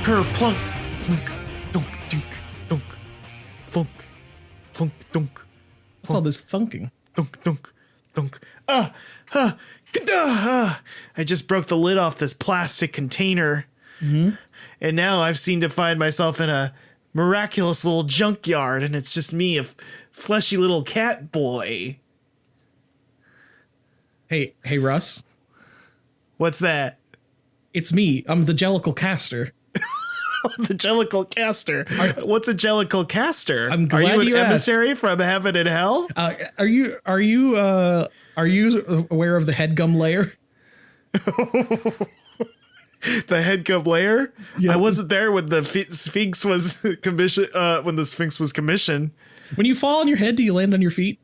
Ker plunk, plunk, dunk, dunk, dunk, thunk, plunk, dunk. What's all this thunking? Dunk, dunk, dunk. I just broke the lid off this plastic container. Mm-hmm. And now I've seemed to find myself in a miraculous little junkyard, and it's just me, a fleshy little cat boy. Hey, Russ. What's that? It's me. I'm the Jellicle caster. The Jellicle caster. What's a Jellicle caster? I'm glad Are you an asked. emissary from heaven and hell? Are you aware of the headgum layer? The headgum layer? Yeah. I wasn't there when the Sphinx was commissioned. When the Sphinx was commissioned. When you fall on your head, do you land on your feet?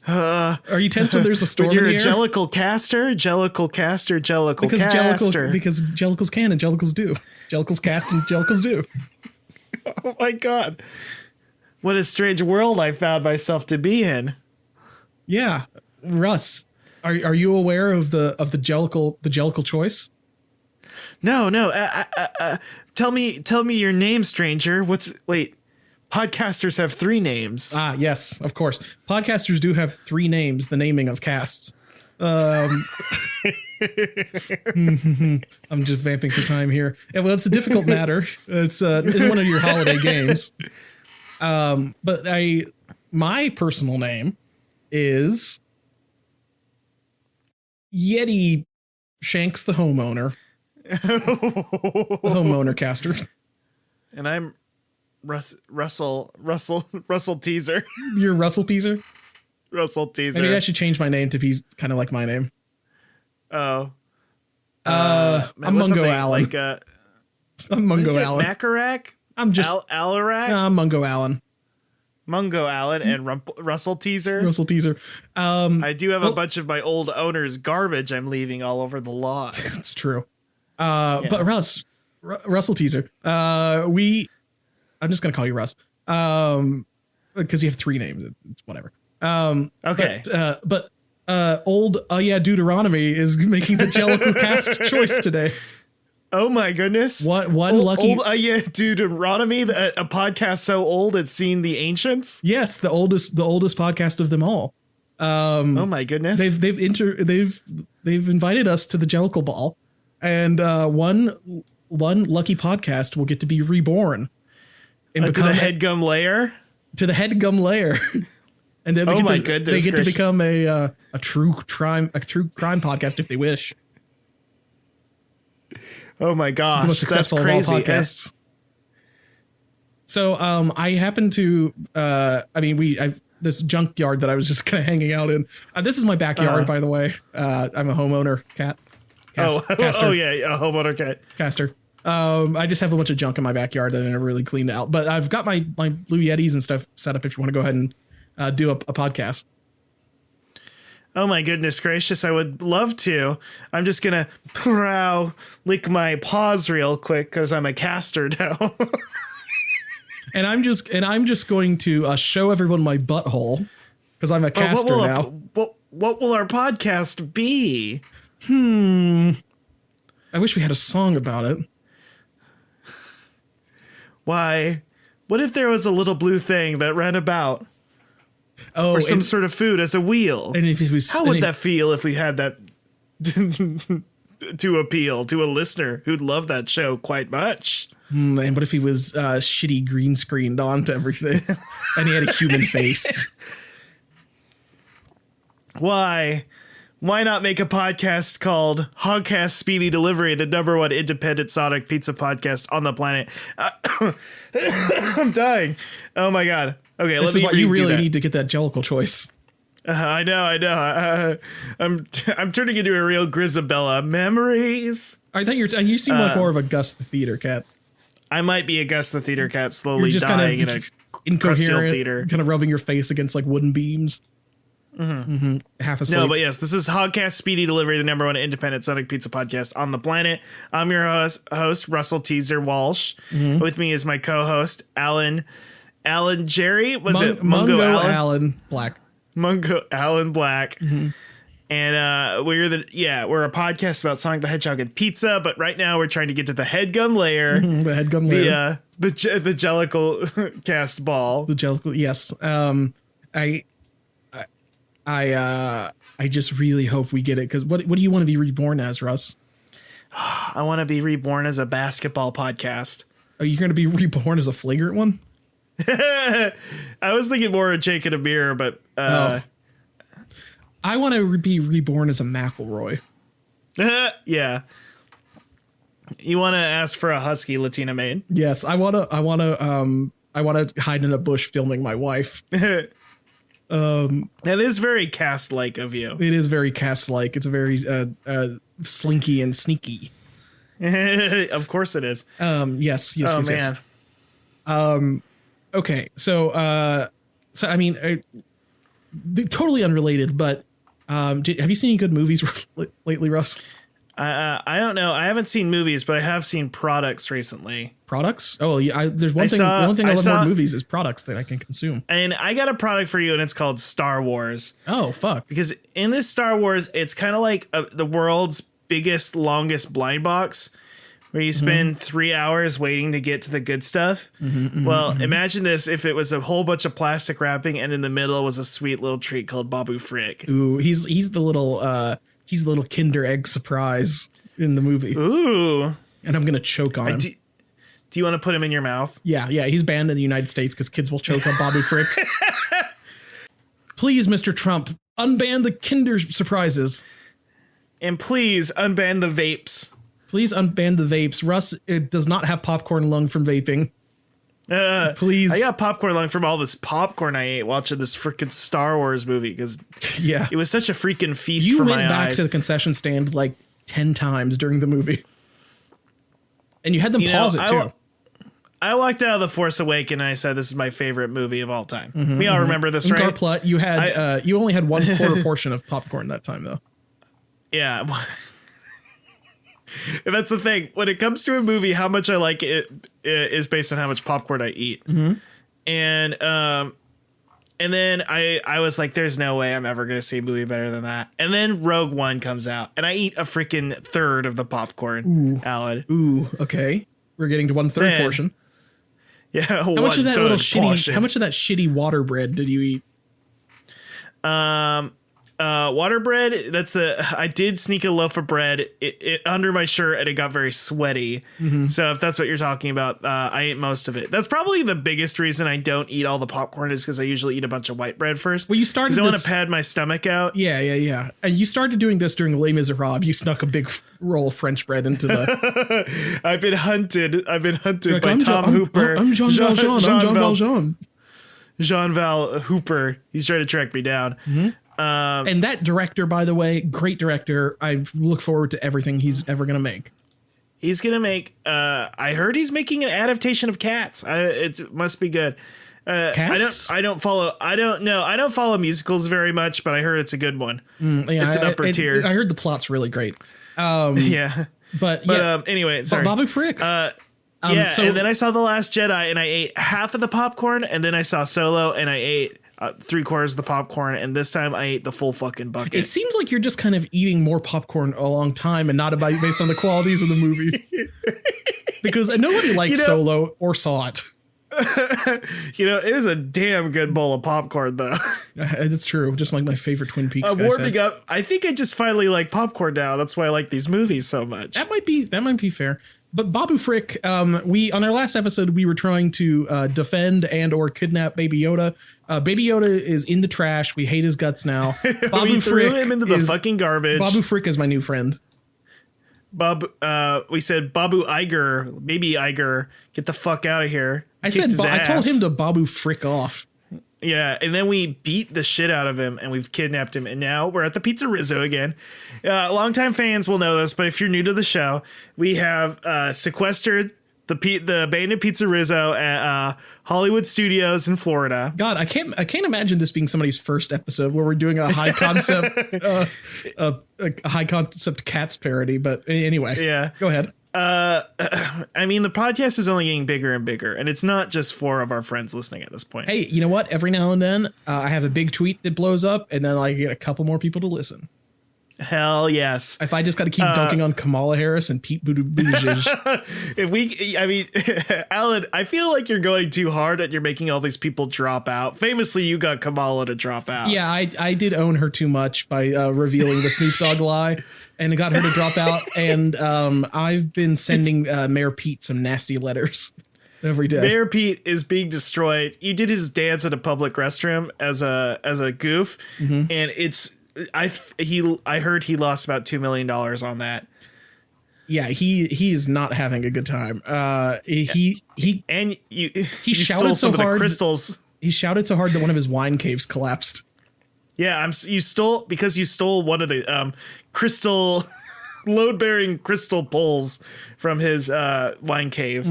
Are you tense when there's a storm When you're in the a air? Jellicle caster, Jellicle caster, Jellicle Because caster. because Jellicles can and Jellicles do. Jellicles cast and Jellicles do. Oh my god. What a strange world I found myself to be in. Yeah, Russ, are you aware of the Jellicle choice? No. Tell me your name, stranger. Wait. Podcasters have 3 names. Ah, yes, of course. Podcasters do have 3 names, the naming of casts. I'm just vamping for time here. Yeah, well, it's a difficult matter. It's one of your holiday games. But my personal name is Yeti Shanks the homeowner. The homeowner caster. And I'm Russell Teaser. You're Russell Teaser? Russell Teaser. Maybe I should change my name to be kind of like my name. Oh. I'm Mungo Allen. I'm Mungo Allen. Macarac? I'm just Alarac? I'm Mungo Allen. Mungo Allen and Russell Teaser. Russell Teaser. I do have a bunch of my old owner's garbage I'm leaving all over the lawn. It's true. But Russell Teaser. I'm just gonna call you Russ. Because you have 3 names. It's whatever. Okay. But old Deuteronomy is making the Jellicle cast choice today. Oh my goodness. Lucky Deuteronomy, a podcast so old it's seen the ancients. Yes, the oldest podcast of them all. Oh my goodness. They've invited us to the Jellicle Ball, and one lucky podcast will get to be reborn and to the headgum layer. To the headgum layer. And then they get to become a true crime podcast if they wish. Oh my gosh, the most successful of all podcasts. So I happen to this junkyard that I was just kind of hanging out in. This is my backyard, by the way. I'm a homeowner caster. Oh yeah, a homeowner cat caster. I just have a bunch of junk in my backyard that I never really cleaned out. But I've got my Blue Yetis and stuff set up if you want to go ahead and do a podcast. Oh my goodness gracious, I would love to. I'm just gonna lick my paws real quick because I'm a caster now. and I'm just going to show everyone my butthole because I'm a caster now. What will our podcast be? I wish we had a song about it. Why? What if there was a little blue thing that ran about? Oh, or some sort of food as a wheel. And if it was, how would that feel if we had that to appeal to a listener who'd love that show quite much? And what if he was shitty green screened onto everything and he had a human face? Why not make a podcast called Hogcast Speedy Delivery, the #1 independent Sonic pizza podcast on the planet? I'm dying. Oh my god. Okay, this is why you really need to get that Jellicle choice. I know. I'm turning into a real Grisabella. Memories. I thought you seem like more of a Gus the Theater cat. I might be a Gus the Theater cat, slowly You're just dying kind of in a incoherent theater, kind of rubbing your face against like wooden beams. Half asleep. No, but yes, this is Hogcast Speedy Delivery, the #1 independent Sonic pizza podcast on the planet. I'm your host Russell Teaser Walsh. With me is my co-host Alan Jerry. Was it Mungo Allen Black? Mungo Allen Black. And we're a podcast about Sonic the Hedgehog and pizza, but right now we're trying to get to the headgun layer. The headgun layer. The Jellicle cast ball. The Jellicle, yes. I just really hope we get it, because what do you want to be reborn as, Russ? I want to be reborn as a basketball podcast. Are you going to be reborn as a flagrant one? I was thinking more of Jake and Amir, but I want to be reborn as a McElroy. Yeah. You want to ask for a husky Latina maid? Yes, I want to hide in a bush filming my wife. That is very cast-like of you. It is very cast-like. It's very slinky and sneaky. Of course it is. Yes. Oh, man. Yes. Okay. So I mean, totally unrelated, but have you seen any good movies lately, Russ? I don't know. I haven't seen movies, but I have seen products recently. Products? Oh, yeah. There's one thing. The only thing I love more in movies is products that I can consume. And I got a product for you, and it's called Star Wars. Oh, fuck. Because in this Star Wars, it's kind of like the world's biggest, longest blind box, where you spend 3 hours waiting to get to the good stuff. Imagine this if it was a whole bunch of plastic wrapping, and in the middle was a sweet little treat called Babu Frick. Ooh, he's the little Kinder Egg surprise in the movie. Ooh. And I'm gonna choke on him. Do you want to put him in your mouth? Yeah. He's banned in the United States because kids will choke on Babu Frick. Please, Mr. Trump, unban the Kinder surprises. And please unban the vapes. Please unban the vapes. Russ, it does not have popcorn lung from vaping. Please. I got popcorn lung from all this popcorn I ate watching this freaking Star Wars movie, because it was such a freaking feast for my eyes. You went back to the concession stand like 10 times during the movie. And you had them pause it too. I walked out of The Force Awakens and I said, this is my favorite movie of all time. We all remember this, right? Garplut, you only had 1/4 portion of popcorn that time, though. Yeah. And that's the thing. When it comes to a movie, how much I like it is based on how much popcorn I eat. And then I was like, there's no way I'm ever going to see a movie better than that. And then Rogue One comes out, and I eat a freaking third of the popcorn. Alad. Ooh, okay. We're getting to 1/3 portion. Yeah. How much of that how much of that shitty water bread did you eat? Water bread. I did sneak a loaf of bread it under my shirt, and it got very sweaty. So if that's what you're talking about, I ate most of it. That's probably the biggest reason I don't eat all the popcorn, is because I usually eat a bunch of white bread first. Well, you started. Because I want to pad my stomach out. Yeah. And you started doing this during Les Miserables. You snuck a big roll of French bread into the. I've been hunted like, by Tom Hooper. I'm Jean Valjean. Jean Val Hooper. He's trying to track me down. And that director, by the way, great director. I look forward to everything he's ever going to make. He's going to make, I heard he's making an adaptation of Cats. It must be good. Cats? I don't follow musicals very much, but I heard it's a good one. It's an upper tier. I heard the plot's really great. Yeah. But anyway, sorry. Babu Frick. And then I saw The Last Jedi, and I ate half of the popcorn, and then I saw Solo, and I ate 3/4 of the popcorn, and this time I ate the full fucking bucket. It seems like you're just kind of eating more popcorn a long time, and not based on the qualities of the movie. Because nobody liked Solo or saw it. It was a damn good bowl of popcorn, though. That's true. Just like my favorite Twin Peaks. Warming up. I think I just finally like popcorn now. That's why I like these movies so much. That might be fair. But Babu Frick, on our last episode, we were trying to defend and or kidnap Baby Yoda. Baby Yoda is in the trash. We hate his guts now. We threw him into the fucking garbage. Babu Frick is my new friend. We said Babu Iger, Baby Iger, get the fuck out of here. I told him to Babu Frick off. Yeah, and then we beat the shit out of him, and we've kidnapped him, and now we're at the Pizza Rizzo again. Longtime fans will know this, but if you're new to the show, we have sequestered the abandoned Pizza Rizzo at Hollywood Studios in Florida. God, I can't imagine this being somebody's first episode where we're doing a high concept high concept Cats parody. But anyway, yeah, go ahead. I mean, the podcast is only getting bigger and bigger, and it's not just 4 of our friends listening at this point. Hey, you know what? Every now and then, I have a big tweet that blows up, and then I get a couple more people to listen. Hell yes. If I just got to keep dunking on Kamala Harris and Pete Buttigieg. Alan, I feel like you're going too hard and you're making all these people drop out. Famously, you got Kamala to drop out. Yeah, I did own her too much by revealing the Snoop Dogg lie, and it got her to drop out. And I've been sending Mayor Pete some nasty letters every day. Mayor Pete is being destroyed. You did his dance at a public restroom as a goof, and it's. I heard he lost about $2 million on that. Yeah, he's not having a good time. He shouted so hard. The crystals. He shouted so hard that one of his wine caves collapsed. Yeah, you stole one of the crystal load-bearing crystal poles from his wine cave.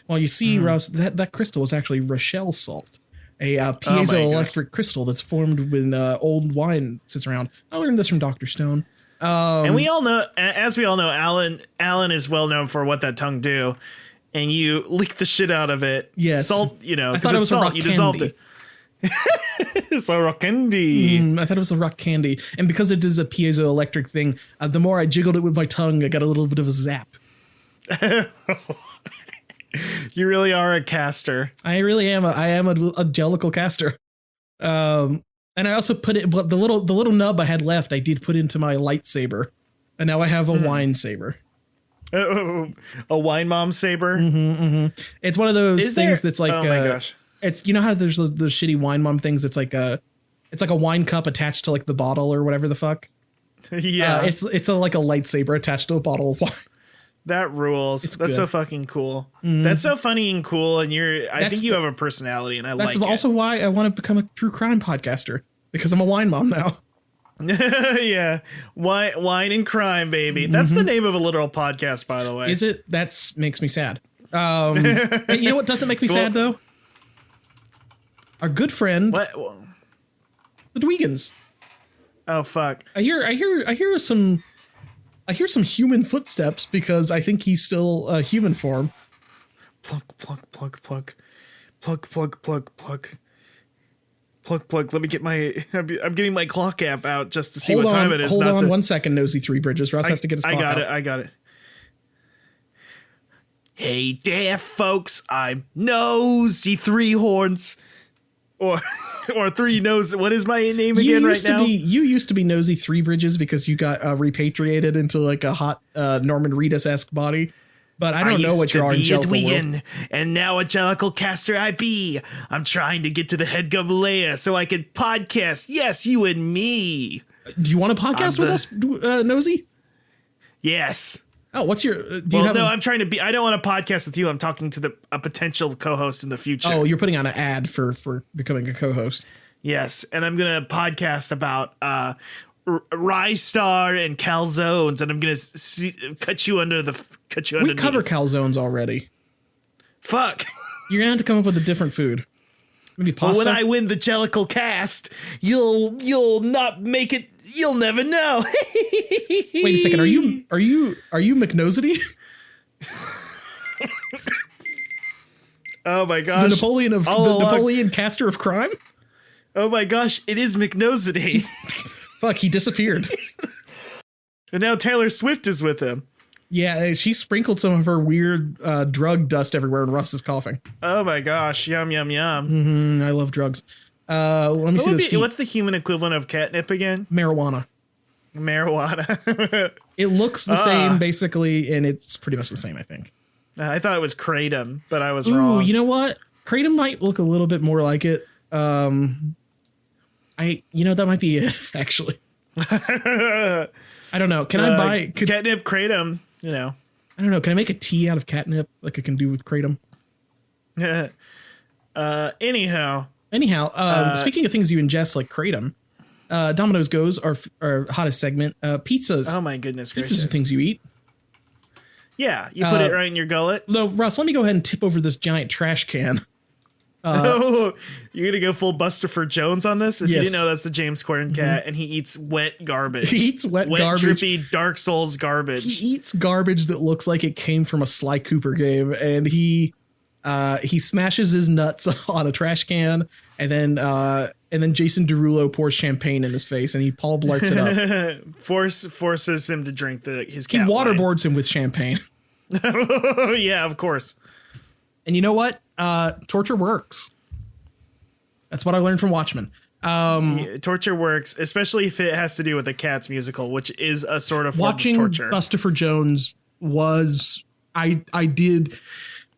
Well, you see, Russ, that crystal was actually Rochelle salt. A piezoelectric crystal that's formed when old wine sits around. I learned this from Dr. Stone. And we all know, Alan is well known for what that tongue do. And you lick the shit out of it. Yes. Salt, because it was salt. You dissolved it. It's a rock candy. I thought it was a rock candy. And because it is a piezoelectric thing, the more I jiggled it with my tongue, I got a little bit of a zap. You really are a caster. I really am. I am a Jellicle caster. And I also put it, but the little nub I had left, I did put into my lightsaber, and now I have a wine saber. A wine mom saber. It's one of those things that's like. Oh my gosh! It's, you know how there's those shitty wine mom things. It's like a wine cup attached to like the bottle or whatever the fuck. Yeah, it's like a lightsaber attached to a bottle of wine. That rules. That's so fucking cool. That's so funny and cool. And I think you have a personality, and that's also why I want to become a true crime podcaster, because I'm a wine mom now. Yeah. Wine and crime, baby. That's the name of a literal podcast, by the way. Is it? Makes me sad. You know what doesn't make me sad though? Our good friend, the Dweegans. Oh fuck! I hear some human footsteps, because I think he's still a human form. Plug, plug, plug, plug, plug, plug, plug, plug, plug, plug. Let me get I'm getting my clock app out just to see what time it is. Hold on 1 second, Nosy Three Bridges. Russ has to get his clock out. I got it. Hey there, folks. I'm Nosy Three Horns. Or Three Nose. What is my name again right now? You used to be Nosy Three Bridges because you got repatriated into like a hot Norman Reedus-esque body. But I don't know what you are in Jellicle. And now a Jellicle caster I be. I'm trying to get to the head Gabalea so I can podcast. Yes, you and me. Do you want to podcast with us, Nosy? Yes. Oh, what's your? I'm trying to be. I don't want to podcast with you. I'm talking to a potential co-host in the future. Oh, you're putting on an ad for becoming a co-host. Yes, and I'm gonna podcast about Rye Star and calzones, and I'm gonna cut you under. We cover calzones already. Fuck. You're gonna have to come up with a different food. Maybe pasta. Well, when I win the Jellicle cast, you'll not make it. You'll never know. Wait a second. Are you Macnositey? Oh my gosh. The Napoleon caster of crime? Oh my gosh, it is Macnositey. Fuck, he disappeared. And now Taylor Swift is with him. Yeah, she sprinkled some of her weird drug dust everywhere, and Russ is coughing. Oh my gosh, yum, yum, yum. I love drugs. Let me see. What's the human equivalent of catnip again? Marijuana. It looks the same, basically, and it's pretty much the same, I think. I thought it was kratom, but I was wrong. You know what? Kratom might look a little bit more like it. That might be it, actually. I don't know. Can I buy catnip kratom? You know, I don't know. Can I make a tea out of catnip like I can do with kratom? Anyhow, speaking of things you ingest like kratom, Domino's Goes, our hottest segment. Pizzas. Oh my goodness gracious! Pizzas are things you eat. Yeah, you put it right in your gullet. No, Russ, let me go ahead and tip over this giant trash can. You're gonna go full Busterford Jones on this? If you didn't know, that's the James Corden cat, and he eats wet garbage. He eats wet garbage. Drippy Dark Souls garbage. He eats garbage that looks like it came from a Sly Cooper game, and he smashes his nuts on a trash can, and then And then Jason Derulo pours champagne in his face, and he Paul Blarts it up. Forces him to drink his He cat waterboards him with champagne. Yeah, of course. And you know what? Torture works. That's what I learned from Watchmen. Torture works, especially if it has to do with a Cats musical, which is a sort of form of watching torture. Bustopher Jones was I did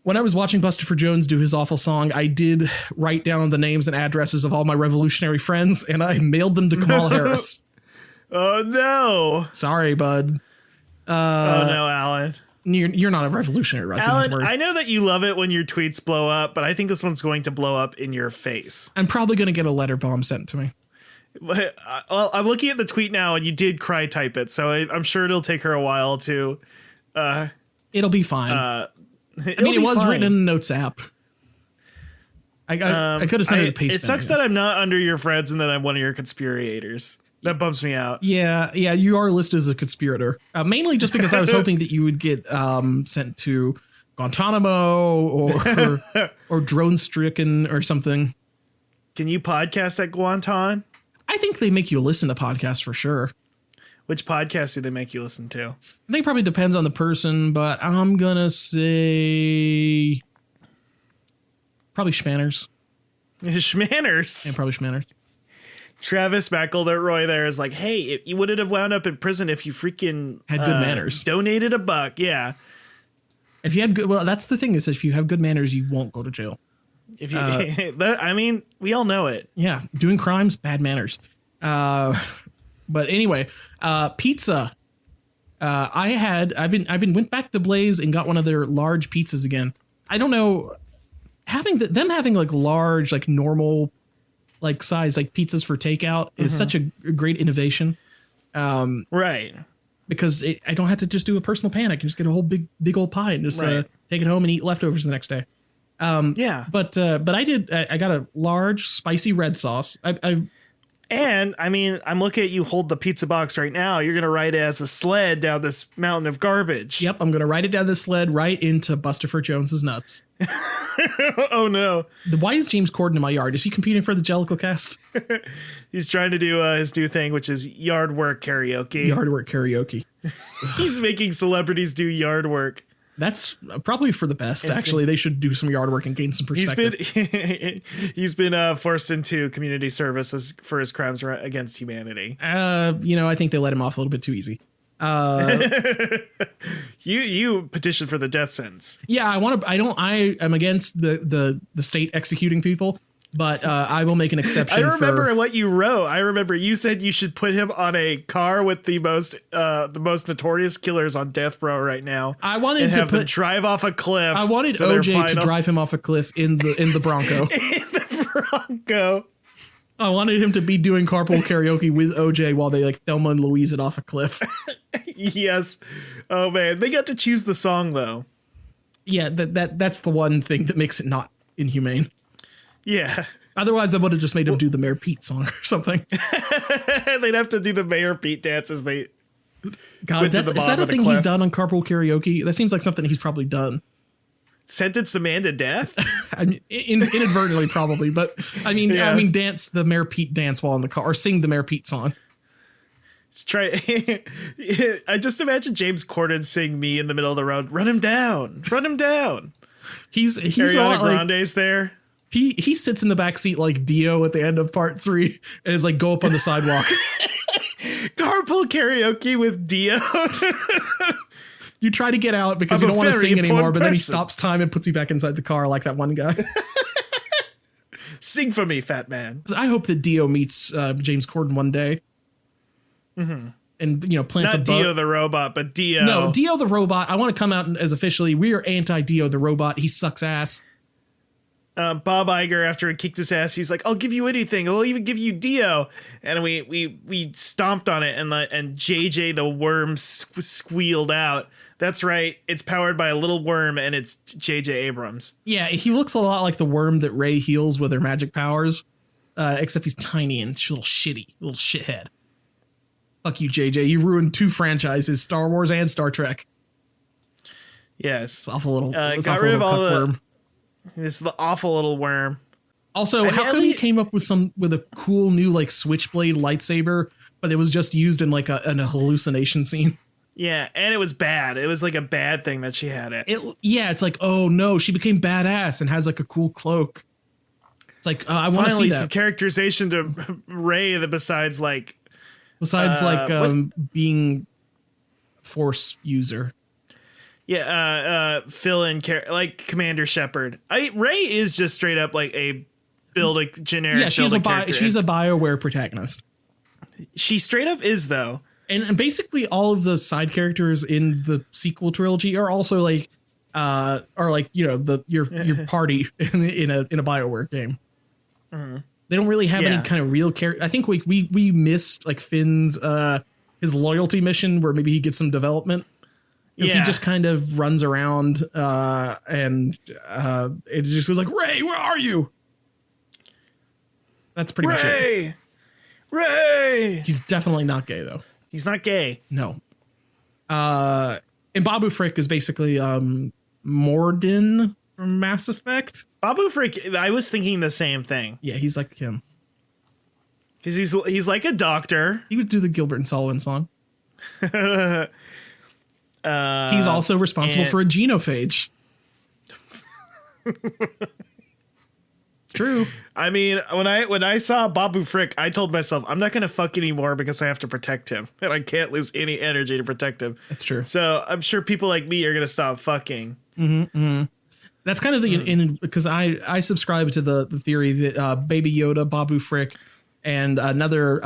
when I was watching Bustopher Jones do his awful song, I did write down the names and addresses of all my revolutionary friends, and I mailed them to Kamala Harris. Oh no! Sorry, bud. Oh no, Alan. You're not a revolutionary, Russ. Alan, I know that you love it when your tweets blow up, but I think this one's going to blow up in your face. I'm probably going to get a letter bomb sent to me. I'm looking at the tweet now, and you did cry type it, so I'm sure it'll take her a while to. It'll be fine. It was written in the notes app. I could have sent it to Paste. It sucks that I'm not under your friends and that I'm one of your conspirators. That bumps me out. Yeah, you are listed as a conspirator. Mainly just because I was hoping that you would get sent to Guantanamo or drone stricken or something. Can you podcast at Guantan? I think they make you listen to podcasts for sure. Which podcast do they make you listen to? I think it probably depends on the person, but I'm gonna say probably Schmanners. Schmanners. Yeah, probably Schmanners. Travis McElroy there is like, hey, you wouldn't have wound up in prison if you freaking had good manners. Donated $1. Yeah. If you had good, well, that's the thing is if you have good manners, you won't go to jail. If you, I mean, we all know it. Yeah, doing crimes, bad manners. But anyway, pizza. I've been went back to Blaze and got one of their large pizzas again. I don't know, having like large, like normal, like size, like pizzas for takeout is such a great innovation. Right. Because I don't have to just do a personal pan. I can just get a whole big old pie and just take it home and eat leftovers the next day. Yeah. But I got a large spicy red sauce. And I mean, I'm looking at you hold the pizza box right now. You're going to ride it as a sled down this mountain of garbage. Yep. I'm going to ride it down this sled right into Bustopher Jones's nuts. Oh no. Why is James Corden in my yard? Is he competing for the Jellicle cast? He's trying to do his new thing, which is yard work karaoke. Yard work karaoke. He's making celebrities do yard work. That's probably for the best. Actually, they should do some yard work and gain some perspective. He's been forced into community service for his crimes against humanity. I think they let him off a little bit too easy. You petitioned for the death sentence. Yeah, I am against the state executing people. But I will make an exception. I remember what you wrote. I remember you said you should put him on a car with the most notorious killers on death row right now. I wanted to them drive off a cliff. I wanted OJ to drive him off a cliff in the Bronco. In the Bronco. I wanted him to be doing carpool karaoke with OJ while they like Thelma and Louise it off a cliff. Yes. Oh man, they got to choose the song though. Yeah, that's the one thing that makes it not inhumane. Yeah. Otherwise, I would have just made him do the Mayor Pete song or something. They'd have to do the Mayor Pete dance as they. God, is that a thing he's done on carpool karaoke? That seems like something he's probably done. Sentence a man to death? I mean, inadvertently, probably, but I mean, dance the Mayor Pete dance while in the car, or sing the Mayor Pete song. Let's try. I just imagine James Corden sing "Me" in the middle of the road. Run him down! Run him down! He's Ariana Grande's there. He sits in the back seat like Dio at the end of part 3 and is like, go up on the sidewalk. Carpool karaoke with Dio. You try to get out because you don't want to sing anymore, but then he stops time and puts you back inside the car like that one guy. Sing for me, fat man. I hope that Dio meets James Corden one day. Mm-hmm. And, plants Not Dio the robot, but Dio. No, Dio the robot. I want to come out as officially, we are anti-Dio the robot. He sucks ass. Bob Iger, after he kicked his ass, he's like, "I'll give you anything. I'll even give you Dio." And we stomped on it, and JJ the worm squealed out. That's right. It's powered by a little worm, and it's JJ Abrams. Yeah, he looks a lot like the worm that Rey heals with her magic powers, except he's tiny and a little shitty, little shithead. Fuck you, JJ. You ruined 2 franchises, Star Wars and Star Trek. Yes. It's awful little. Got rid of all the worm. This is the awful little worm. Also, how come he came up with a cool new like switchblade lightsaber, but it was just used in like in a hallucination scene? Yeah, and it was bad. It was like a bad thing that she had it. It's like, oh no, she became badass and has like a cool cloak. It's like I want to see that. Some characterization to Rey that besides being Force user. Yeah, fill in like Commander Shepard. Rey is just straight up like a build a generic. Yeah, she's a BioWare protagonist. She straight up is though. And basically all of the side characters in the sequel trilogy are also like your party in a BioWare game. Mm-hmm. They don't really have any kind of real character. I think we missed like Finn's his loyalty mission where maybe he gets some development. Because he just kind of runs around and it just goes like, Rey, where are you? That's pretty much it. Rey! He's definitely not gay though. He's not gay. No. And Babu Frick is basically Mordin from Mass Effect. Babu Frick, I was thinking the same thing. Yeah, he's like him. Because he's like a doctor. He would do the Gilbert and Sullivan song. He's also responsible for a genophage. It's true. I mean, when I saw Babu Frick, I told myself I'm not gonna fuck anymore because I have to protect him, and I can't lose any energy to protect him. That's true. So I'm sure people like me are gonna stop fucking. Mm-hmm, mm-hmm. That's kind of the because I subscribe to the theory that Baby Yoda, Babu Frick, and another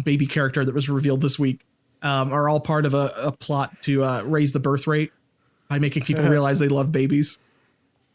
baby character that was revealed this week are all part of a plot to raise the birth rate by making people realize they love babies.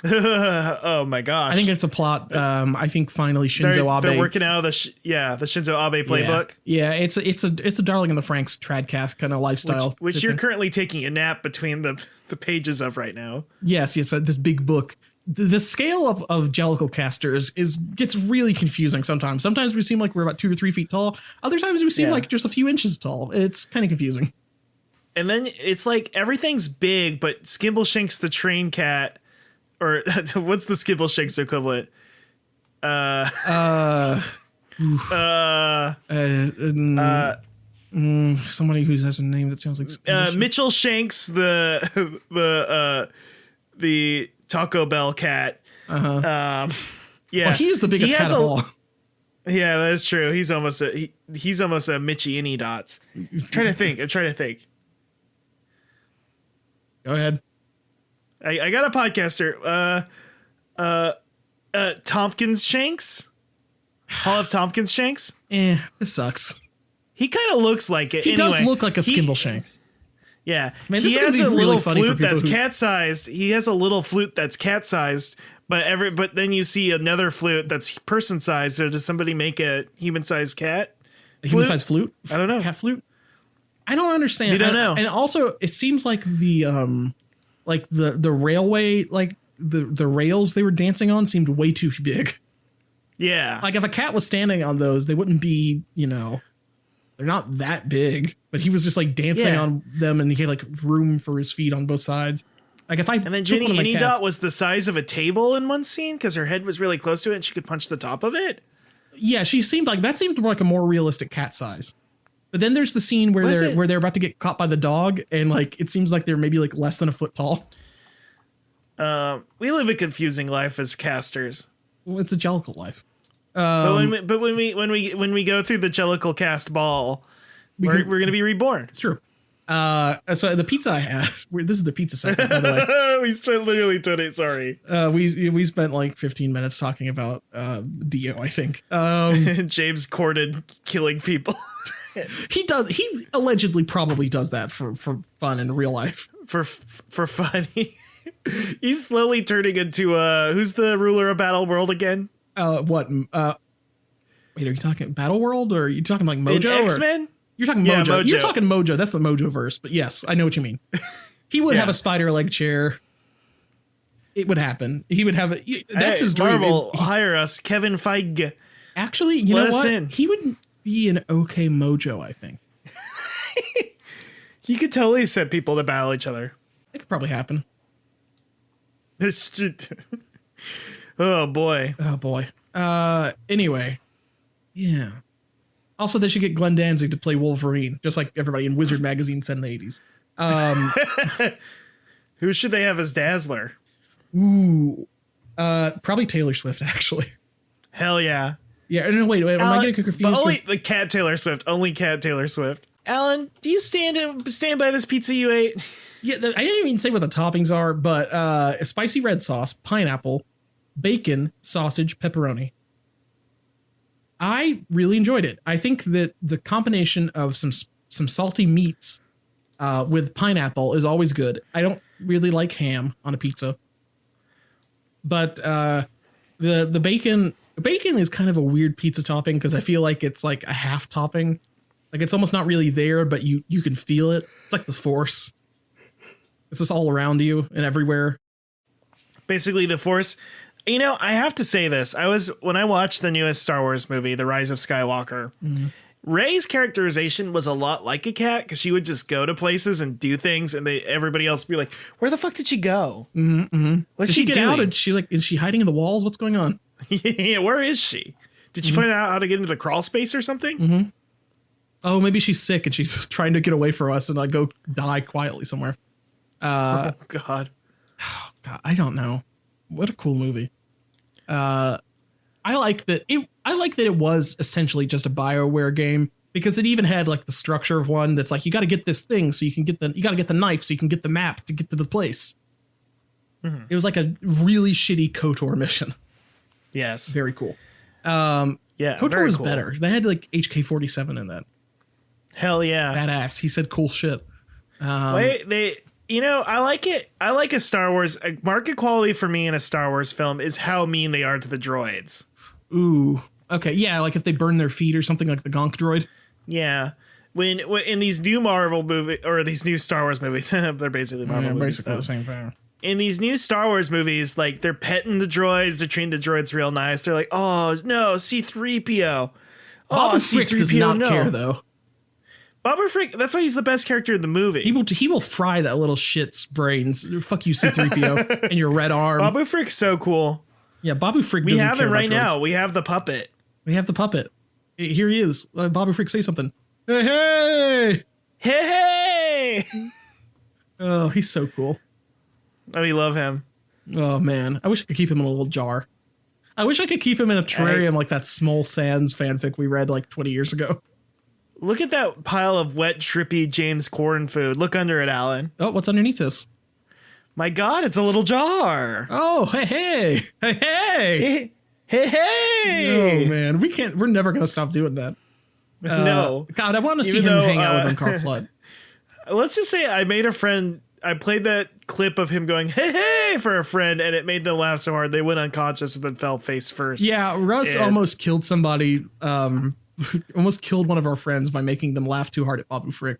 Oh my gosh! I think it's a plot. I think finally Shinzo Abe. They're working out of the Shinzo Abe playbook. Yeah, it's a Darling in the Franxx Tradcath kind of lifestyle, which you're currently taking a nap between the pages of right now. Yes, this big book. The scale of Jellicle casters gets really confusing sometimes. Sometimes we seem like we're about 2 or 3 feet tall. Other times we seem like just a few inches tall. It's kind of confusing. And then it's like everything's big, but Skimbleshanks the train cat. Or what's the Skimbleshanks equivalent? Somebody who has a name that sounds like Mitchell Shanks, the Taco Bell cat. Yeah, well, he's the biggest cat of all. Yeah, that's true. He's almost a Mitchy Any Dots. I'm trying to think. Go ahead. I got a podcaster. Tompkins Shanks. Hall of Tompkins Shanks. This sucks. He kind of looks like it. He does look like a Skimbleshanks. Yeah. Man, he has a little flute that's cat-sized. He has a little flute that's cat-sized, but then you see another flute that's person-sized. So does somebody make a human-sized cat? A human-sized flute? I don't know. Cat flute? I don't understand. You don't know. And also, it seems like the railway, like the rails they were dancing on seemed way too big. Yeah. Like if a cat was standing on those, they wouldn't be, they're not that big, but he was just like dancing on them and he had like room for his feet on both sides. Like if I and then Jenny Anydot was the size of a table in one scene because her head was really close to it and she could punch the top of it. Yeah, that seemed like a more realistic cat size. But then there's the scene where they're about to get caught by the dog and like it seems like they're maybe like less than a foot tall. We live a confusing life as casters. Well, it's a Jellicle life. But when we go through the Jellicle cast ball, we're going to be reborn. It's true. So the pizza I had, this is the pizza segment, by the way. We literally did it. Sorry. We spent like 15 minutes talking about Dio, I think. James Corden killing people. He allegedly probably does that for fun in real life. For fun. He's slowly turning into who's the ruler of Battle World again? Wait, are you talking Battle World or are you talking like Mojo? X-Men? You're talking Mojo. Mojo. You're talking Mojo. That's the Mojo verse. But yes, I know what you mean. He would have a spider leg chair. It would happen. He would have that's his dream. Marvel, hire us, Kevin Feige. Actually, you know what? He would be an okay Mojo, I think. He could totally set people to battle each other. It could probably happen. Oh boy. Anyway, yeah. Also, they should get Glenn Danzig to play Wolverine, just like everybody in Wizard magazine said in the 80s. Who should they have as Dazzler? Ooh, probably Taylor Swift, actually. Hell yeah. Yeah, no, wait, am I getting confused? But only the cat Taylor Swift. Only cat Taylor Swift. Alan, do you stand by this pizza you ate? Yeah, I didn't even say what the toppings are, but a spicy red sauce, pineapple, bacon, sausage, pepperoni. I really enjoyed it. I think that the combination of some salty meats with pineapple is always good. I don't really like ham on a pizza, but the bacon is kind of a weird pizza topping because I feel like it's like a half topping. Like it's almost not really there, but you can feel it. It's like the Force. It's just all around you and everywhere. Basically, the Force. You know, I have to say this. When I watched the newest Star Wars movie, The Rise of Skywalker, Rey's characterization was a lot like a cat because she would just go to places and do things, and everybody else would be like, "Where the fuck did she go? What's she get doing? Out? Is she hiding in the walls? What's going on? Yeah, where is she? Did she find out how to get into the crawl space or something? Oh, maybe she's sick and she's trying to get away from us and like go die quietly somewhere. Oh God, I don't know. What a cool movie. I like that it was essentially just a BioWare game because it even had like the structure of one that's like you got to get this thing so you got to get the knife so you can get the map to get to the place. It was like a really shitty KOTOR mission. Yes, very cool. Yeah, KOTOR was cool. Better. They had like HK-47 in that. Hell yeah, badass. He said cool shit. You know, I like it. I like a Star Wars. Market quality for me in a Star Wars film is how mean they are to the droids. Ooh. Okay. Yeah. Like if they burn their feet or something like the Gonk droid. Yeah. When in these new Marvel movies or these new Star Wars movies, they're basically Marvel movies. Basically the same thing. In these new Star Wars movies, like they're petting the droids, they're treating the droids real nice. They're like, oh no, C-3PO. Boba Frick does not care though. Boba Frick, that's why he's the best character in the movie. He will fry that little shit's brains. Fuck you, C-3PO, and your red arm. Boba Frick's so cool. Yeah, Boba Frick doesn't care. We have it right now. We have the puppet. Here he is. Boba Frick, say something. Hey! Oh, he's so cool. Oh, we love him. Oh, man. I wish I could keep him in a little jar. I wish I could keep him in a terrarium like that Small Sands fanfic we read like 20 years ago. Look at that pile of wet, trippy James Corden food. Look under it, Alan. Oh, what's underneath this? My God, it's a little jar. Oh, hey. Hey. Oh, man. We're never going to stop doing that. No. God, I want to see him hang out with Uncar FLUDD. Let's just say I made a friend. I played that clip of him going, hey, for a friend, and it made them laugh so hard they went unconscious and then fell face first. Yeah, Russ almost killed somebody. Almost killed one of our friends by making them laugh too hard at Babu Frick.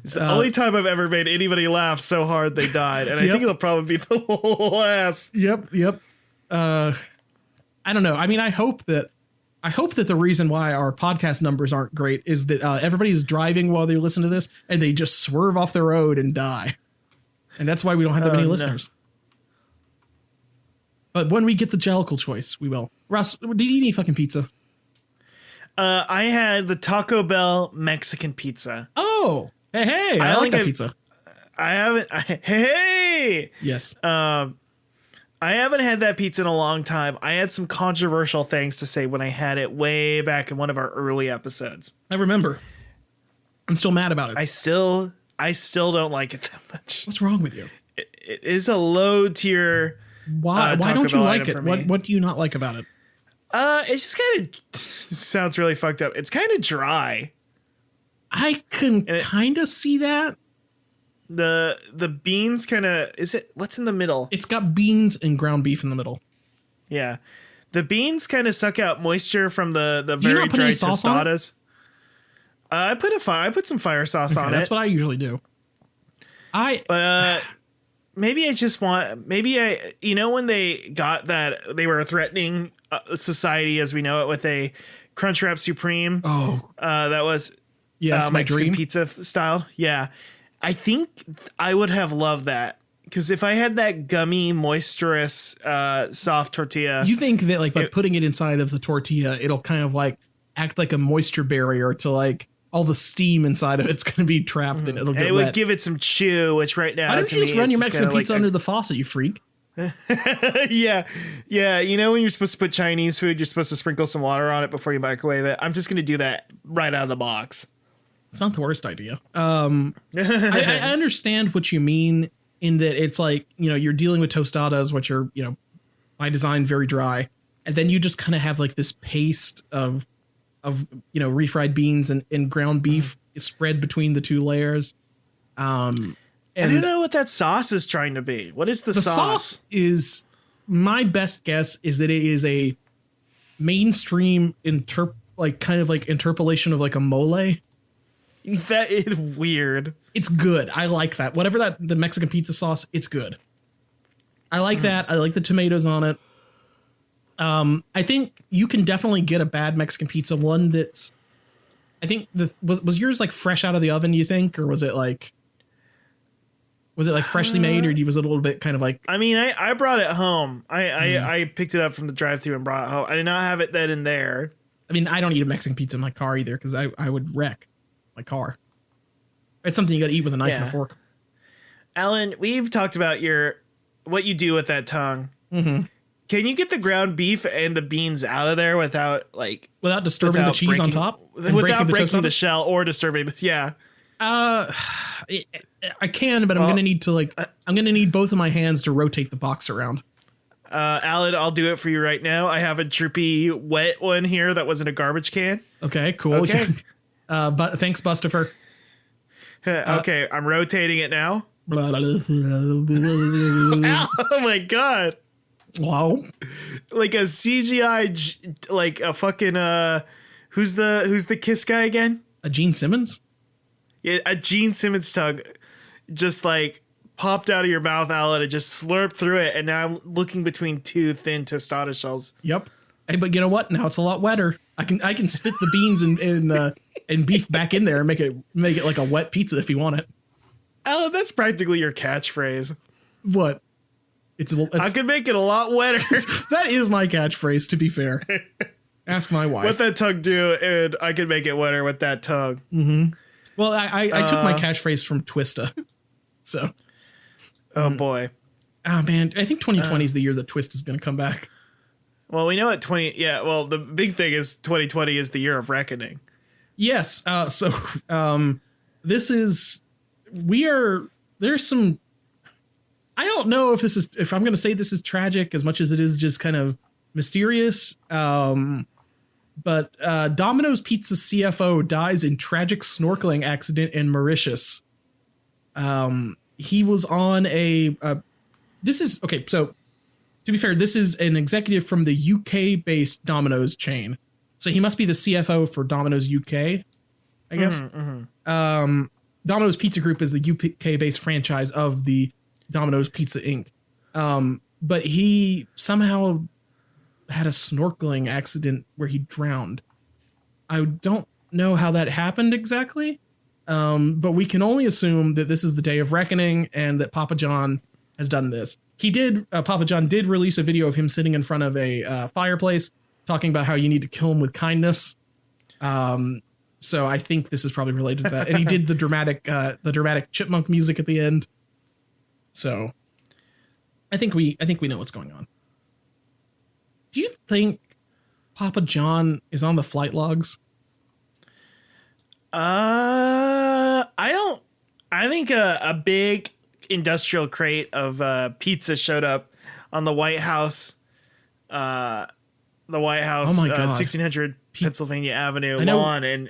It's the only time I've ever made anybody laugh so hard they died, and I think it'll probably be the last. Yep. I don't know. I mean, I hope that the reason why our podcast numbers aren't great is that everybody's driving while they listen to this, and they just swerve off the road and die, and that's why we don't have that many listeners. But when we get the Jellicle choice, we will. Russ, did you eat any fucking pizza? I had the Taco Bell Mexican pizza. Oh, hey! I like that pizza. I haven't. Hey! Yes. I haven't had that pizza in a long time. I had some controversial things to say when I had it way back in one of our early episodes. I remember. I'm still mad about it. I still don't like it that much. What's wrong with you? It is a low tier. Why don't you like it? What do you not like about it? It's just kind of sounds really fucked up. It's kind of dry. I can kind of see that. The beans kind of what's in the middle? It's got beans and ground beef in the middle. Yeah, the beans kind of suck out moisture from the very dry tostadas. I put some fire sauce on it. That's what I usually do. Maybe I just want, when they got that, they were threatening society as we know it with a Crunchwrap Supreme. Oh, that was my Mexican dream pizza style. Yeah. I think I would have loved that because if I had that gummy, moisturous, soft tortilla, You think that like by putting it inside of the tortilla, it'll kind of like act like a moisture barrier to like all the steam inside of it's going to be trapped and it'll get it wet. would give it some chew, which right now, Why don't you just run your Mexican pizza under the faucet, you freak? Yeah. You know when you're supposed to put Chinese food, you're supposed to sprinkle some water on it before you microwave it. I'm just going to do that right out of the box. It's not the worst idea. I understand what you mean in that it's like, you know, you're dealing with tostadas, which are, you know, by design very dry. And then you just kind of have like this paste of, you know, refried beans and ground beef spread between the two layers. And I don't know what that sauce is trying to be. What is the sauce? Sauce is, my best guess is that it is a mainstream kind of like interpolation of like a mole. That is weird. It's good. I like that. Whatever the Mexican pizza sauce, it's good. I like that. I like the tomatoes on it. I think you can definitely get a bad Mexican pizza. One that's, I think was yours like fresh out of the oven, you think? Or was it like freshly made, or was it a little bit kind of like? I mean, I brought it home. I picked it up from the drive-thru and brought it home. I did not have it then and there. I mean, I don't eat a Mexican pizza in my car either because I would wreck my car. It's something you got to eat with a knife and a fork. Alan, we've talked about what you do with that tongue. Mm-hmm. Can you get the ground beef and the beans out of there without disturbing the cheese on top? Without breaking the shell or disturbing I can, but I'm gonna need to I'm gonna need both of my hands to rotate the box around. Alan, I'll do it for you right now. I have a droopy wet one here that was in a garbage can. Okay, cool. Okay. But thanks, Bustifer. Okay, I'm rotating it now. Oh my god. Wow. Like a CGI, like a fucking who's the Kiss guy again? A Gene Simmons? Yeah, a Gene Simmons tongue just like popped out of your mouth, Alan, and just slurped through it, and now I'm looking between two thin tostada shells. Yep. Hey, but you know what? Now it's a lot wetter. I can spit the beans and beef back in there and make it like a wet pizza if you want it. Alan, that's practically your catchphrase. What? I could make it a lot wetter. That is my catchphrase, to be fair. Ask my wife. What that tongue do, and I could make it wetter with that tongue. Mm-hmm. Well, I took my catchphrase from Twista. So. Oh, boy. Oh, man. I think 2020 is the year that Twist is going to come back. Well, we know at the big thing is 2020 is the year of reckoning. Yes. There's some, I don't know if I'm going to say this is tragic as much as it is just kind of mysterious. But Domino's Pizza CFO dies in tragic snorkeling accident in Mauritius. He was on this is okay. So to be fair, this is an executive from the UK based Domino's chain. So he must be the CFO for Domino's UK, I guess. Mm-hmm. Domino's Pizza Group is the UK based franchise of the Domino's Pizza Inc. But he somehow had a snorkeling accident where he drowned. I don't know how that happened exactly. But we can only assume that this is the day of reckoning and that Papa John has done this. Papa John did release a video of him sitting in front of a fireplace talking about how you need to kill him with kindness. So I think this is probably related to that. And he did the dramatic chipmunk music at the end. So I think we know what's going on. Do you think Papa John is on the flight logs? I don't. I think a big industrial crate of pizza showed up on the White House. Oh my God. 1600 Pennsylvania Avenue lawn, and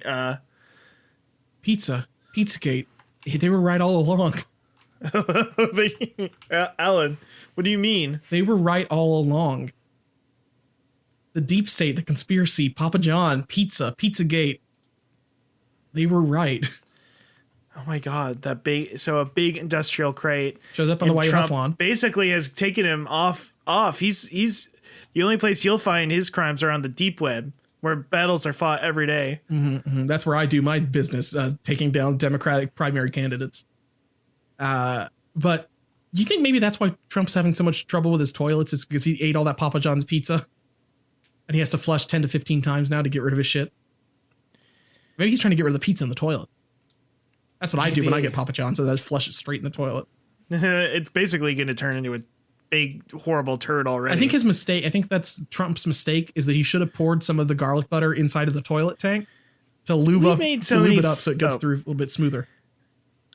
Pizzagate. They were right all along. Alan, what do you mean? They were right all along. The deep state, the conspiracy, Papa John, Pizzagate. They were right. Oh my God, a big industrial crate shows up on the White House lawn. Basically has taken him off. He's the only place you'll find his crimes are on the deep web, where battles are fought every day. Mm-hmm, mm-hmm. That's where I do my business, taking down Democratic primary candidates. But Do you think maybe that's why Trump's having so much trouble with his toilets? Is because he ate all that Papa John's pizza, and he has to flush 10 to 15 times now to get rid of his shit? Maybe he's trying to get rid of the pizza in the toilet. That's what I do when I get Papa John's. I just flush it straight in the toilet. It's basically going to turn into a big, horrible turd already. I think that's Trump's mistake, is that he should have poured some of the garlic butter inside of the toilet tank to lube it up so it gets through a little bit smoother.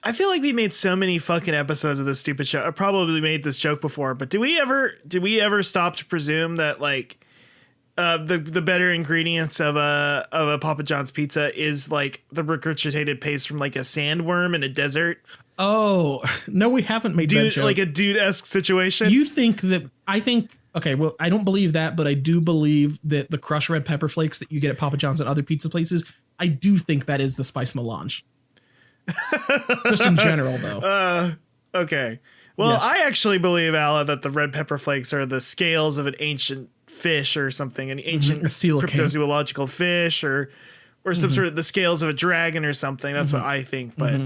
I feel like we made so many fucking episodes of this stupid show. I probably made this joke before, but did we ever stop to presume that like the better ingredients of a Papa John's pizza is like the regurgitated paste from like a sandworm in a desert? Oh, no, we haven't made that joke. Like a dude-esque situation. You think that okay, well, I don't believe that, but I do believe that the crushed red pepper flakes that you get at Papa John's and other pizza places, I do think that is the spice melange. Just in general, though. Okay. Well, yes. I actually believe, Alan, that the red pepper flakes are the scales of an ancient fish or something, an ancient cryptozoological fish, or some sort of the scales of a dragon or something. That's what I think, but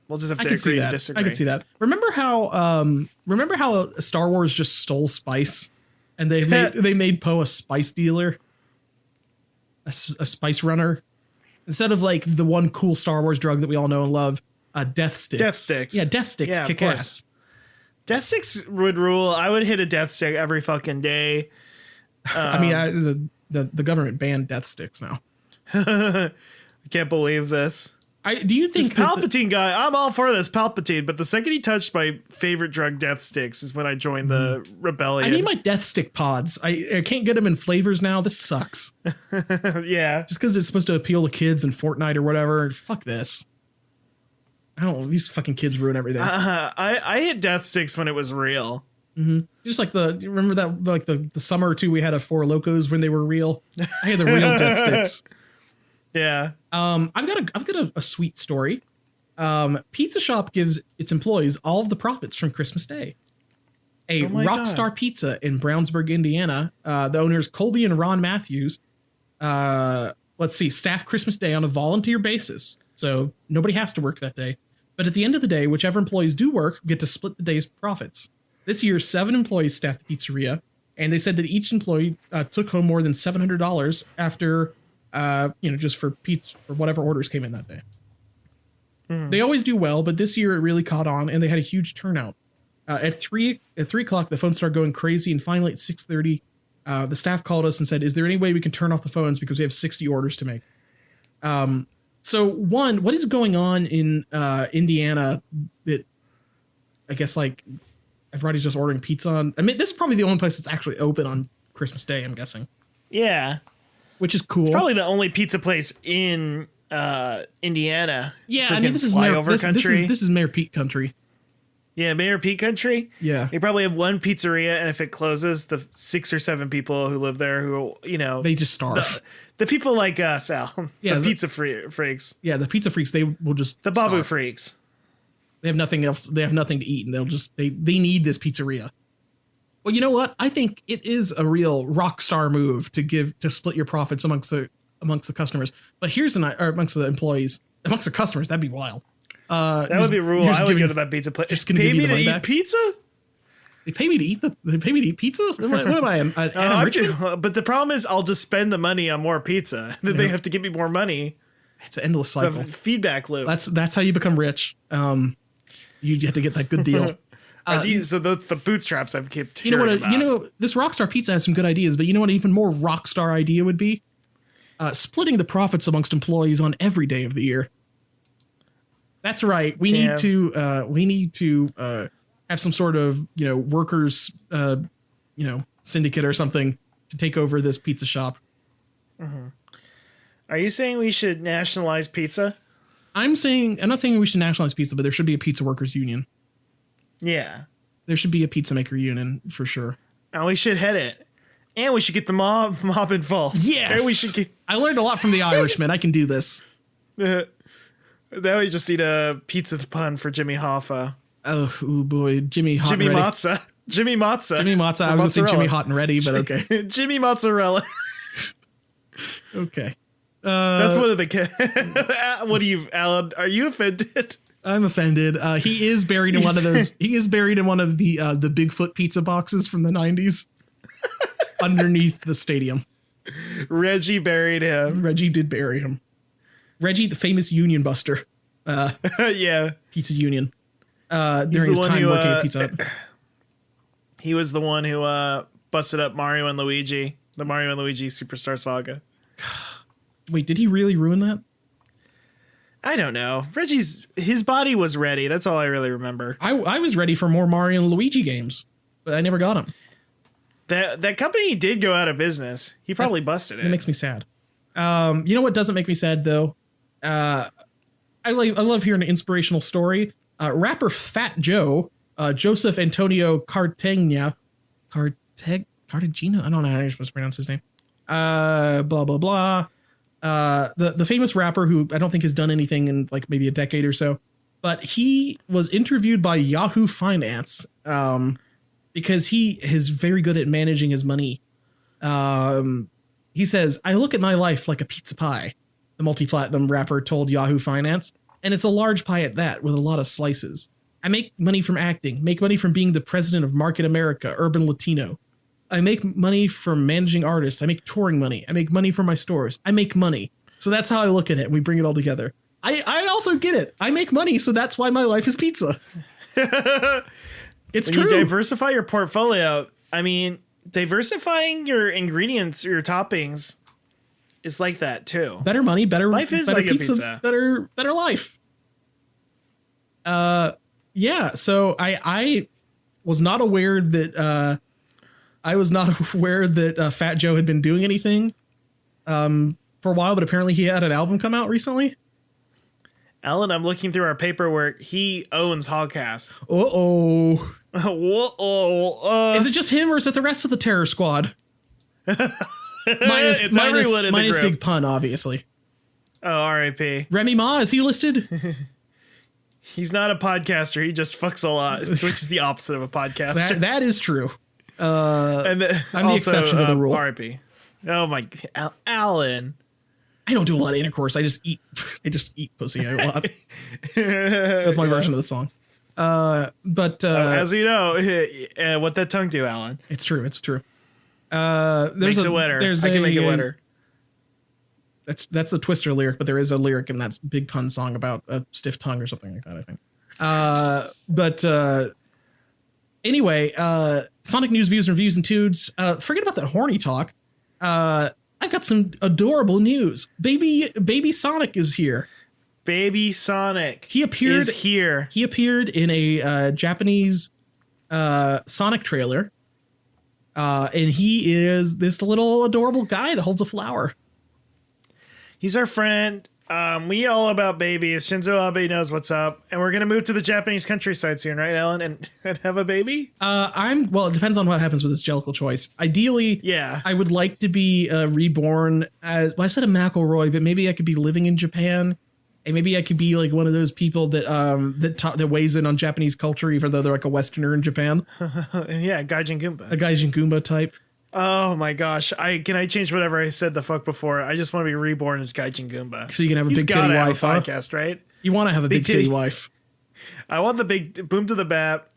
we'll just have to agree and disagree. I can see that. Remember how Star Wars just stole spice, and they made Poe a spice dealer, a spice runner. Instead of like the one cool Star Wars drug that we all know and love, death sticks. Death sticks. Yeah, death sticks kick ass. Death sticks would rule. I would hit a death stick every fucking day. I mean, the government banned death sticks now. I can't believe this. Do you think this Palpatine guy? I'm all for this Palpatine, but the second he touched my favorite drug, death sticks, is when I joined the rebellion. I need my death stick pods. I can't get them in flavors now. This sucks. Yeah, just because it's supposed to appeal to kids in Fortnite or whatever. Fuck this. I don't know. These fucking kids ruin everything. I hit death sticks when it was real. Just like remember that like the summer or two we had a Four Locos when they were real. I had the real death sticks. Yeah. I've got a sweet story. Pizza Shop gives its employees all of the profits from Christmas Day. Rockstar Pizza in Brownsburg, Indiana. The owners Colby and Ron Matthews. Staff Christmas Day on a volunteer basis. So nobody has to work that day. But at the end of the day, whichever employees do work get to split the day's profits. This year, 7 employees staffed the pizzeria, and they said that each employee took home more than $700 after. Just for pizza or whatever orders came in that day. They always do well, but this year it really caught on, and they had a huge turnout. At 3 o'clock, the phone started going crazy, and finally at 6:30, the staff called us and said, "Is there any way we can turn off the phones because we have 60 orders to make?" So one, what is going on in Indiana that I guess like everybody's just ordering pizza on? I mean, this is probably the only place that's actually open on Christmas Day, I'm guessing. Yeah. Which is cool. It's probably the only pizza place in Indiana. Yeah, I mean, this is Mayor Pete country. Yeah, Mayor Pete country. Yeah, they probably have one pizzeria, and if it closes, the 6 or 7 people who live there, who they just starve. The people like us, Al. Yeah, the pizza freaks. Yeah, the pizza freaks. They will just the Babu freaks. They have nothing else. They have nothing to eat, and they need this pizzeria. Well, you know what? I think it is a real rock star move to split your profits amongst the customers. But here's amongst the employees, amongst the customers, that'd be wild. That would be a rule. I would go to that pizza place. Just pay me to eat pizza? They pay me to eat pizza? What am I? But the problem is I'll just spend the money on more pizza. Then they have to give me more money. It's an endless cycle. It's a feedback loop. That's how you become rich. You have to get that good deal. So that's the bootstraps I've kept hearing about. This Rockstar Pizza has some good ideas, but you know what an even more rockstar idea would be? Splitting the profits amongst employees on every day of the year. That's right. We need to have some sort of, workers, syndicate or something to take over this pizza shop. Mm-hmm. Are you saying we should nationalize pizza? I'm not saying we should nationalize pizza, but there should be a pizza workers union. Yeah. There should be a pizza maker union for sure. And we should head it. And we should get the mob involved. Yes. And I learned a lot from the Irishman. I can do this. Then we just need a pizza pun for Jimmy Hoffa. Oh boy. Jimmy Mozza. Jimmy Mozza. I was going to say Jimmy Hot and Ready, but okay. Jimmy Mozzarella. Okay. That's one of the... What are you, Alan? Are you offended? I'm offended. He is buried in one of those. He is buried in one of the Bigfoot pizza boxes from the 90s underneath the stadium. Reggie buried him. Reggie did bury him. Reggie, the famous union buster. Yeah. Pizza union. During his time working at Pizza Hut. He was the one who busted up Mario and Luigi. The Mario and Luigi Superstar Saga. Wait, did he really ruin that? I don't know. His body was ready. That's all I really remember. I was ready for more Mario and Luigi games, but I never got them. That company did go out of business. He probably busted it. It makes me sad. You know what doesn't make me sad though? I love hearing an inspirational story. Rapper Fat Joe, Joseph Antonio Cartagena, I don't know how you're supposed to pronounce his name. Blah blah blah. The famous rapper who I don't think has done anything in like maybe a decade or so, but he was interviewed by Yahoo Finance because he is very good at managing his money. He says, "I look at my life like a pizza pie," the multi-platinum rapper told Yahoo Finance, "and it's a large pie at that with a lot of slices. I make money from acting, make money from being the president of Market America, Urban Latino. I make money from managing artists. I make touring money. I make money from my stores. I make money." So that's how I look at it. And we bring it all together. I also get it. I make money. So that's why my life is pizza. It's true. You diversify your portfolio. I mean, diversifying your ingredients, your toppings is like that too. Better money, better life is better like pizza, a pizza. Better life. Yeah. So I was not aware that, Fat Joe had been doing anything for a while, but apparently he had an album come out recently. Alan, I'm looking through our paperwork. He owns Hogcast. Uh-oh. Whoa. Is it just him or is it the rest of the Terror Squad? It's everyone in the minus group. Big Pun, obviously. Oh, R.I.P. Remy Ma, is he listed? He's not a podcaster. He just fucks a lot, which is the opposite of a podcaster. That is true. I'm the exception to the rule. R.I.P. Oh my, Alan. I don't do a lot of intercourse. I just eat pussy a lot. That's my version of the song. But as you know, what that tongue do, Alan? It's true. It's true. Makes it wetter. I can make it wetter. That's a Twister lyric, but there is a lyric in that Big Pun song about a stiff tongue or something like that, I think. Anyway, Sonic news, views, reviews, and tudes. Forget about that horny talk. I got some adorable news. Baby Sonic is here. Baby Sonic. He appeared here. He appeared in a Japanese Sonic trailer. And he is this little adorable guy that holds a flower. He's our friend. We all about babies. Shinzo Abe knows what's up. And we're going to move to the Japanese countryside soon, right, Alan? And have a baby? Well, it depends on what happens with this Jellicle choice. Ideally, yeah, I would like to be reborn as, well, I said a McElroy, but maybe I could be living in Japan. And maybe I could be like one of those people that that weighs in on Japanese culture, even though they're like a Westerner in Japan. Yeah, Gaijin Goomba. A Gaijin Goomba type. Oh my gosh! Can I change whatever I said the fuck before? I just want to be reborn as Gaijin Goomba. So you can have a big titty wife, huh? Podcast, right? You want to have a big titty wife. I want the big boom to the bat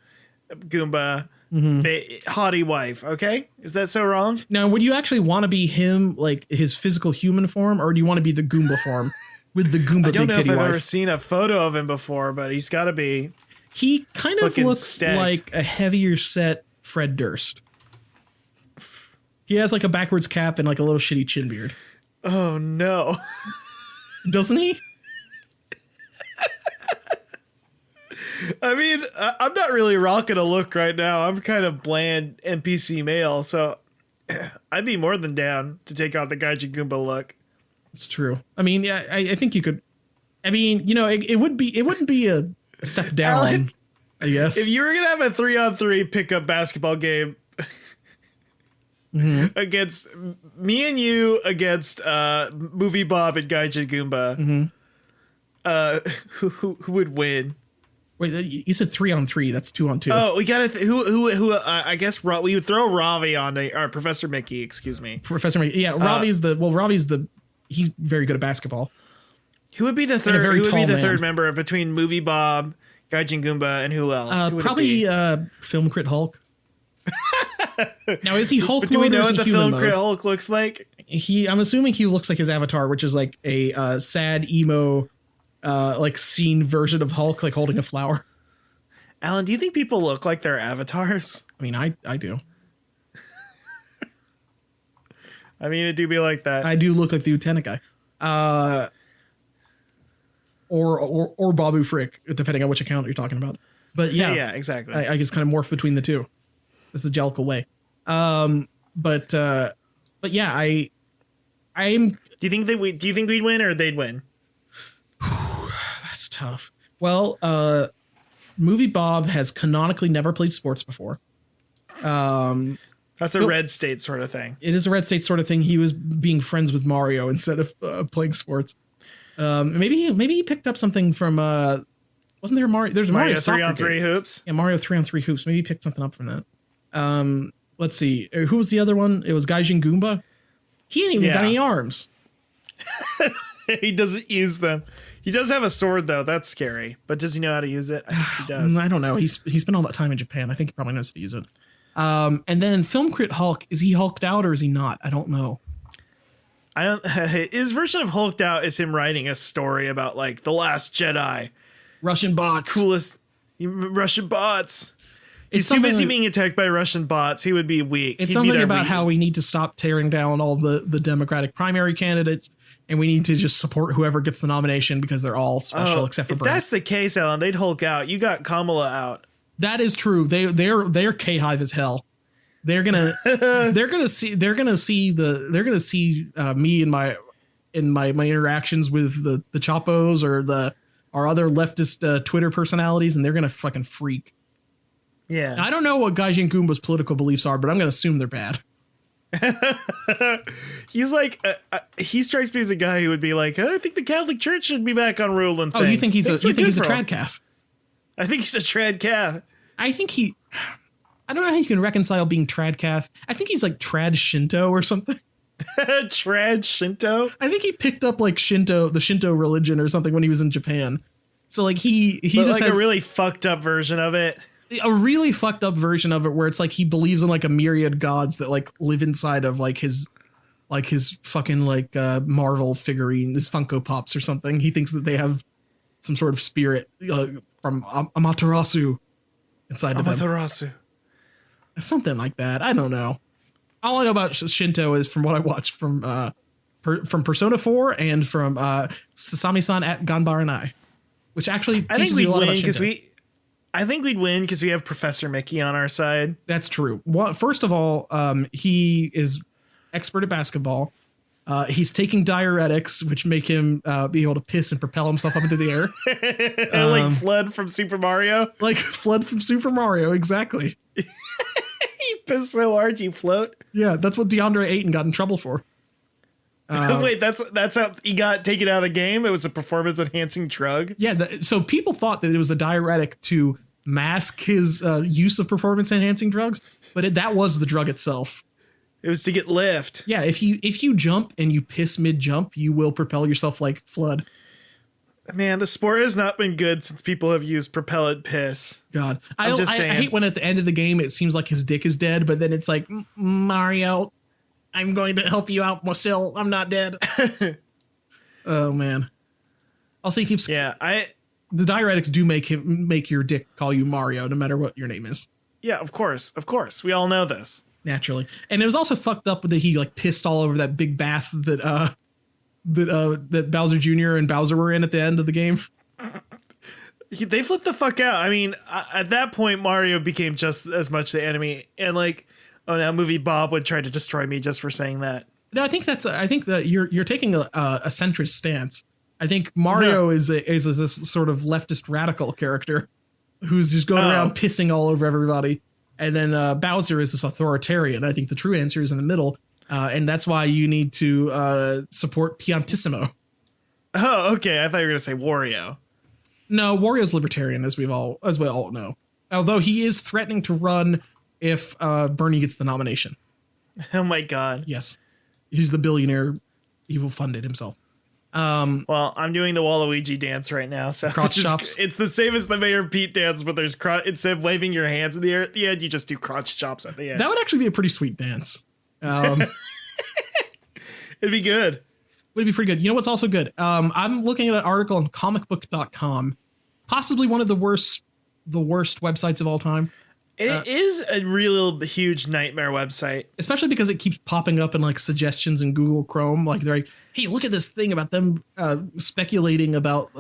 Goomba, hottie wife. Okay, is that so wrong? Now, would you actually want to be him, like his physical human form, or do you want to be the Goomba form with the Goomba big titty wife? I don't know if I've ever seen a photo of him before, but he's got to be. He kind of looks stacked. like a heavier set Fred Durst. He has like a backwards cap and like a little shitty chin beard. Oh no. Doesn't he? I mean, I'm not really rocking a look right now. I'm kind of bland NPC male, so I'd be more than down to take out the Gaijin Goomba look. It's true. I mean, yeah, I think you could. I mean, you know, it wouldn't be a step down, Alan, I guess. If you were gonna have a 3-on-3 pickup basketball game against me and you against Movie Bob and Gaijin Goomba, who would win? Wait, you said 3-on-3. That's 2-on-2. Oh, we got to who I guess we would throw Ravi on Professor Mickey. Excuse me, Professor Mickey. Yeah, Ravi's he's very good at basketball. Who would be the third? Who would be the third member between Movie Bob, Gaijin Goomba, and who else? Probably Film Crit Hulk. Now, is he Hulk? Do we know what the Film Crit Hulk looks like? I'm assuming he looks like his avatar, which is like a sad emo, like scene version of Hulk, like holding a flower. Alan, do you think people look like their avatars? I mean, I do. I mean, it do be like that. I do look like the lieutenant guy. Or Babu Frick, depending on which account you're talking about. But yeah, exactly. I just kind of morph between the two. This is the Jellicle way. But yeah, I'm. Do you think we'd win or they'd win? That's tough. Well, Movie Bob has canonically never played sports before. That's a red state sort of thing. It is a red state sort of thing. He was being friends with Mario instead of playing sports. Maybe he picked up something from wasn't there Mario? There's Mario 3-on-3 hoops. Yeah, Mario 3-on-3 hoops. Maybe he picked something up from that. Let's see. Who was the other one? It was Gaijin Goomba. He ain't even got any arms. He doesn't use them. He does have a sword though. That's scary. But does he know how to use it? I guess he does. I don't know. He spent all that time in Japan. I think he probably knows how to use it. And then Film Crit Hulk. Is he hulked out or is he not? I don't know. His version of hulked out is him writing a story about like the Last Jedi. Russian bots. Coolest Russian bots. He's too busy being attacked by Russian bots. He would be weak. It's something about how we need to stop tearing down all the Democratic primary candidates, and we need to just support whoever gets the nomination because they're all special except for Bret. If that's the case, Alan, they'd Hulk out. You got Kamala out. That is true. They're K-Hive as hell. They're gonna see me in my interactions with the Chapos or our other leftist Twitter personalities, and they're gonna fucking freak. Yeah, I don't know what Gaijin Goomba's political beliefs are, but I'm gonna assume they're bad. He's like he strikes me as a guy who would be like, I think the Catholic Church should be back on ruling things. Oh, you think he's a trad calf? I think he's a trad calf. I don't know how you can reconcile being trad calf. I think he's like trad Shinto or something. Trad Shinto? I think he picked up like the Shinto religion or something when he was in Japan. So like he just like has a really fucked up version of it. A really fucked up version of it where it's like he believes in like a myriad gods that like live inside of like his fucking like Marvel figurine, his Funko Pops or something. He thinks that they have some sort of spirit from Amaterasu inside of them. Amaterasu. Something like that. I don't know. All I know about Shinto is from what I watched from Persona 4 and from Sasami-san at Ganbaranai, which actually teaches you a lot about Shinto. I think we'd win because we have Professor Mickey on our side. That's true. Well, first of all, he is expert at basketball. He's taking diuretics, which make him be able to piss and propel himself up into the air. Like FLUDD from Super Mario. Like FLUDD from Super Mario, exactly. You piss so hard you float. Yeah, that's what DeAndre Ayton got in trouble for. Wait, that's how he got taken out of the game? It was a performance-enhancing drug? Yeah, so people thought that it was a diuretic to mask his use of performance-enhancing drugs, but that was the drug itself. It was to get lift. Yeah, if you jump and you piss mid-jump, you will propel yourself like FLUDD. Man, the sport has not been good since people have used propellant piss. God, I hate when at the end of the game it seems like his dick is dead, but then it's like, Mario, I'm going to help you out. Still, I'm not dead. Oh man. Also, he keeps. Yeah, the diuretics do make your dick call you Mario, no matter what your name is. Yeah, of course, we all know this naturally. And it was also fucked up that he like pissed all over that big bath that Bowser Jr. and Bowser were in at the end of the game. They flipped the fuck out. I mean, at that point, Mario became just as much the enemy, and like, oh, now Movie Bob would try to destroy me just for saying that. No, I think that you're taking a centrist stance. I think Mario is this sort of leftist radical character who's just going around pissing all over everybody, and then Bowser is this authoritarian. I think the true answer is in the middle. And that's why you need to support Piantissimo. Oh, okay. I thought you were going to say Wario. No, Wario's libertarian, as we all know. Although he is threatening to run if Bernie gets the nomination. Oh my God. Yes, he's the billionaire. He will fund it himself. Well, I'm doing the Waluigi dance right now, so chops. It's the same as the Mayor Pete dance, but there's instead of waving your hands in the air at the end, you just do crotch chops at the end. That would actually be a pretty sweet dance. It'd be good. Would be pretty good. You know what's also good? I'm looking at an article on comicbook.com, possibly one of the worst websites of all time. It is a real huge nightmare website, especially because it keeps popping up in like suggestions in Google Chrome. Like they're like, hey, look at this thing about them speculating about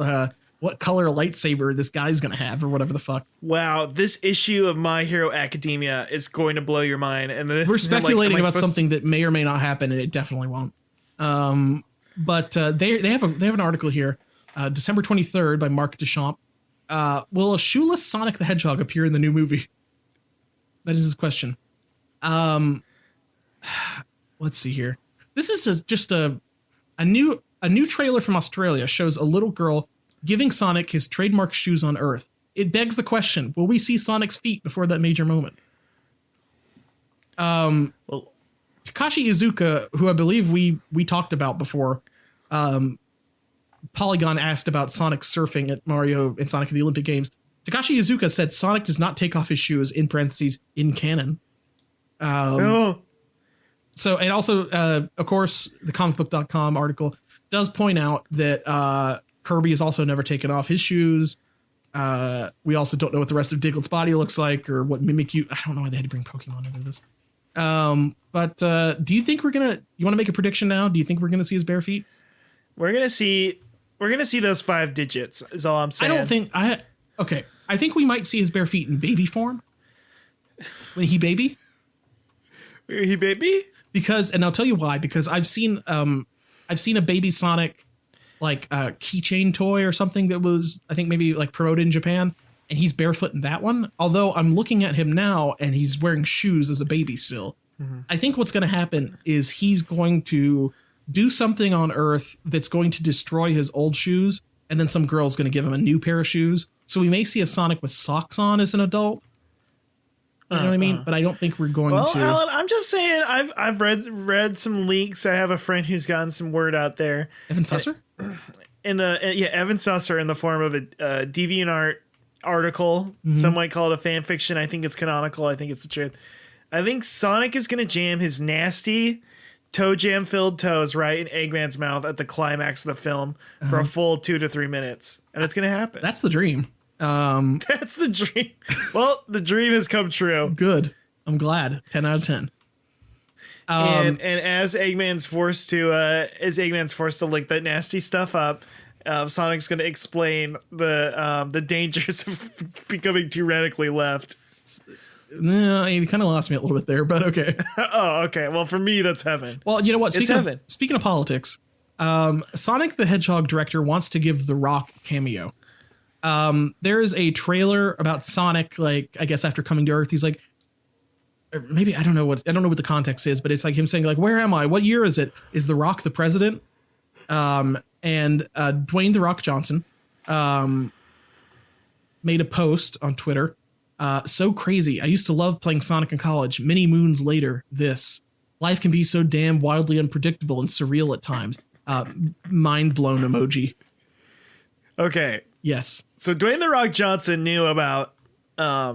what color lightsaber this guy's going to have or whatever the fuck. Wow, this issue of My Hero Academia is going to blow your mind. And then we're speculating about something that may or may not happen, and it definitely won't. But they have an article here, December 23rd by Mark Deschamps. Will a shoeless Sonic the Hedgehog appear in the new movie? That is his question. Let's see here. This is just a new trailer from Australia shows a little girl giving Sonic his trademark shoes on Earth. It begs the question: will we see Sonic's feet before that major moment? Takashi Iizuka, who I believe we talked about before, Polygon asked about Sonic surfing at Mario and Sonic at the Olympic Games. Takashi Iizuka said Sonic does not take off his shoes, in parentheses, in canon. So, and also, of course, the comicbook.com article does point out that Kirby has also never taken off his shoes. We also don't know what the rest of Diglett's body looks like or what Mimikyu. I don't know why they had to bring Pokemon into this. But do you think you want to make a prediction now? Do you think we're going to see his bare feet? We're going to see those 5 digits is all I'm saying. I think we might see his bare feet in baby form. When he baby? He baby? Because, and I'll tell you why, because I've seen a baby Sonic like a keychain toy or something that was, I think maybe like promoted in Japan, and he's barefoot in that one. Although I'm looking at him now and he's wearing shoes as a baby still. Mm-hmm. I think what's going to happen is he's going to do something on Earth that's going to destroy his old shoes, and then some girl's going to give him a new pair of shoes. So we may see a Sonic with socks on as an adult. You know what I mean? But I don't think we're going to. Well, Alan, I'm just saying I've read some leaks. I have a friend who's gotten some word out there. Evan Susser? Evan Susser in the form of a DeviantArt article. Mm-hmm. Some might call it a fan fiction. I think it's canonical. I think it's the truth. I think Sonic is going to jam his nasty toe jam filled toes right in Eggman's mouth at the climax of the film for a full 2 to 3 minutes. And it's going to happen. That's the dream. That's the dream. Well, the dream has come true. Good. I'm glad. 10 out of 10. And as Eggman's forced to lick that nasty stuff up, Sonic's going to explain the dangers of becoming too radically left. No, you kind of lost me a little bit there, but okay. Oh, okay. Well, for me, that's heaven. Well, you know what? Speaking of politics, Sonic the Hedgehog director wants to give The Rock a cameo. There is a trailer about Sonic, like, I guess after coming to Earth, he's like, or maybe I don't know what the context is, but it's like him saying like, where am I? What year is it? Is The Rock the president? And Dwayne The Rock Johnson made a post on Twitter. So crazy. I used to love playing Sonic in college. Many moons later, this. Life can be so damn wildly unpredictable and surreal at times. Mind blown emoji. Okay. Yes. So Dwayne The Rock Johnson knew about the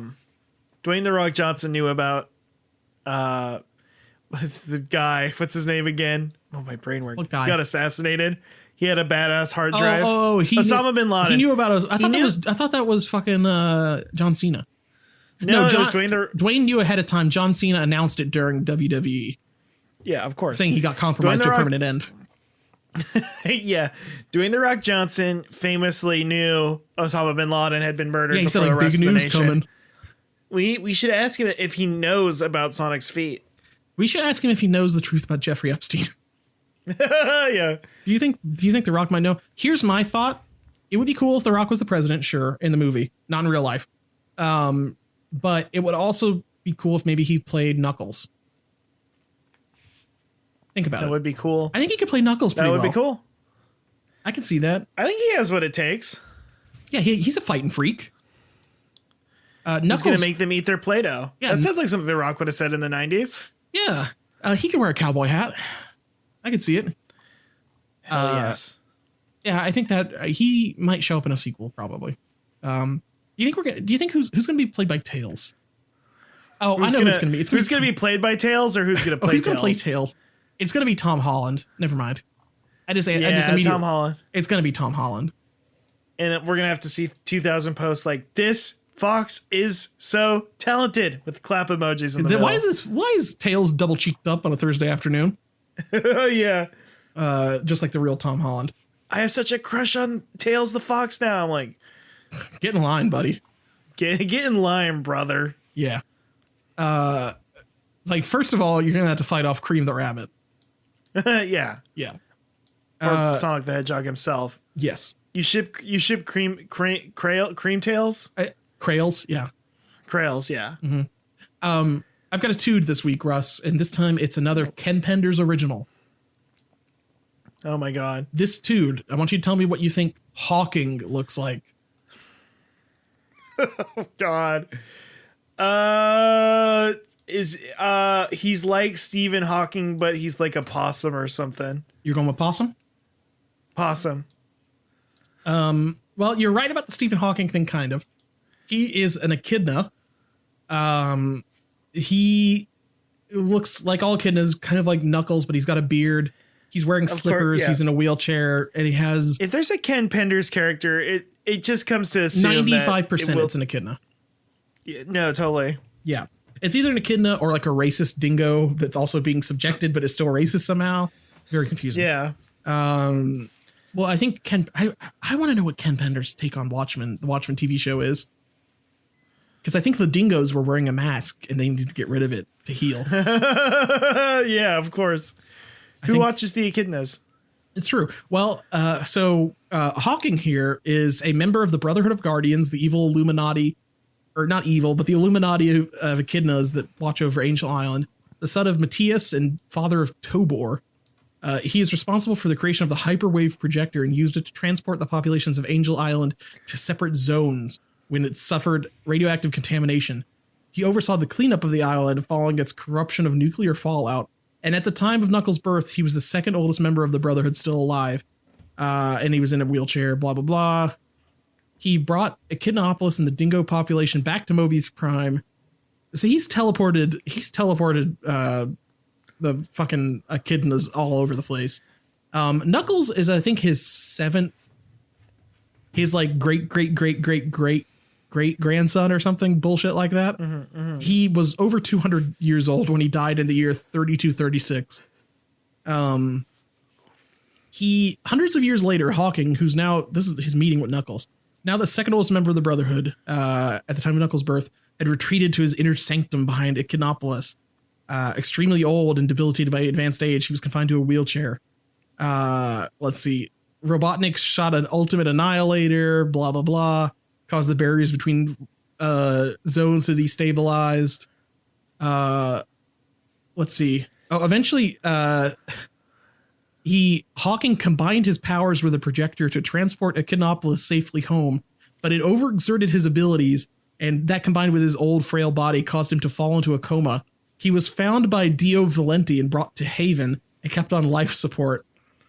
guy. What's his name again? Oh, my brain worked. What guy? Got assassinated. He had a badass hard drive. Osama bin Laden. He knew about us. I thought that was fucking John Cena. No, Dwayne knew ahead of time. John Cena announced it during WWE. Yeah, of course. Saying he got compromised to a permanent end. Yeah. Dwayne The Rock Johnson famously knew Osama bin Laden had been murdered. Yeah, he said like big news coming. We should ask him if he knows about Sonic's feet. We should ask him if he knows the truth about Jeffrey Epstein. Yeah. Do you think The Rock might know? Here's my thought. It would be cool if The Rock was the president, sure, in the movie, not in real life. But it would also be cool if maybe he played Knuckles. Think about it. That would be cool. I think he could play Knuckles pretty well. That would be cool. I can see that. I think he has what it takes. Yeah, he's a fighting freak. Knuckles, he's going to make them eat their Play-Doh. Yeah, that sounds like something The Rock would have said in the 90s. Yeah. He can wear a cowboy hat. I can see it. Hell yes. Yeah, I think that he might show up in a sequel probably. Do you think who's going to be played by Tails? Oh, I know who it's going to be. Who's going to be played by Tails, or who's going to play Tails? Who's going to play Tails? It's going to be Tom Holland. Never mind. I just immediately, Tom Holland. It's going to be Tom Holland. And we're going to have to see 2,000 posts like, this fox is so talented, with clap emojis in the middle. Why is Tails double cheeked up on a Thursday afternoon? Yeah. Just like the real Tom Holland. I have such a crush on Tails the fox now. I'm like, get in line, buddy. Get in line, brother. Yeah. Like, first of all, you're going to have to fight off Cream the Rabbit. Yeah. Yeah. Or Sonic the Hedgehog himself. Yes. You ship cream tails? Krails, yeah. Krails, yeah. Mm-hmm. I've got a Tood this week, Russ, and this time it's another Ken Penders original. Oh my god. This Tood, I want you to tell me what you think Hawking looks like. Oh god. He's like Stephen Hawking, but he's like a possum or something. You're going with possum? Possum. Well, you're right about the Stephen Hawking thing, kind of. He is an echidna. He looks like all echidnas, kind of like Knuckles, but he's got a beard. He's wearing slippers. Yeah. He's in a wheelchair, and he has. If there's a Ken Penders character, it just comes to assume 95% it's an echidna. Yeah, no, totally. Yeah, it's either an echidna or like a racist dingo that's also being subjected, but is still racist somehow. Very confusing. Yeah. Well, I think I want to know what Ken Penders' take on Watchmen, the Watchmen TV show is. Because I think the dingoes were wearing a mask and they need to get rid of it to heal. Yeah, of course. Who watches the echidnas? It's true. Well, so Hawking here is a member of the Brotherhood of Guardians, the evil Illuminati, or not evil, but the Illuminati of echidnas that watch over Angel Island, the son of Matthias and father of Tobor. He is responsible for the creation of the hyperwave projector and used it to transport the populations of Angel Island to separate zones when it suffered radioactive contamination. He oversaw the cleanup of the island following its corruption of nuclear fallout. And at the time of Knuckles' birth, he was the second oldest member of the Brotherhood still alive. And he was in a wheelchair, blah, blah, blah. He brought Echidnapolis and the dingo population back to Mobius Prime. So he's teleported the fucking echidnas all over the place. Knuckles is, I think, his like great grandson or something bullshit like that. Mm-hmm, mm-hmm. He was over 200 years old when he died in the year 3236. He hundreds of years later, Hawking, who's now, this is his meeting with Knuckles, now the second oldest member of the Brotherhood, at the time of Knuckles' birth, had retreated to his inner sanctum behind Echidnapolis. Extremely old and debilitated by advanced age, he was confined to a wheelchair. Let's see. Robotnik shot an ultimate annihilator, blah, blah, blah. Caused the barriers between zones to destabilized. Let's see. Oh, eventually, Hawking combined his powers with a projector to transport Echidnapolis safely home, but it overexerted his abilities, and that combined with his old, frail body caused him to fall into a coma. He was found by Dio Valenti and brought to Haven and kept on life support.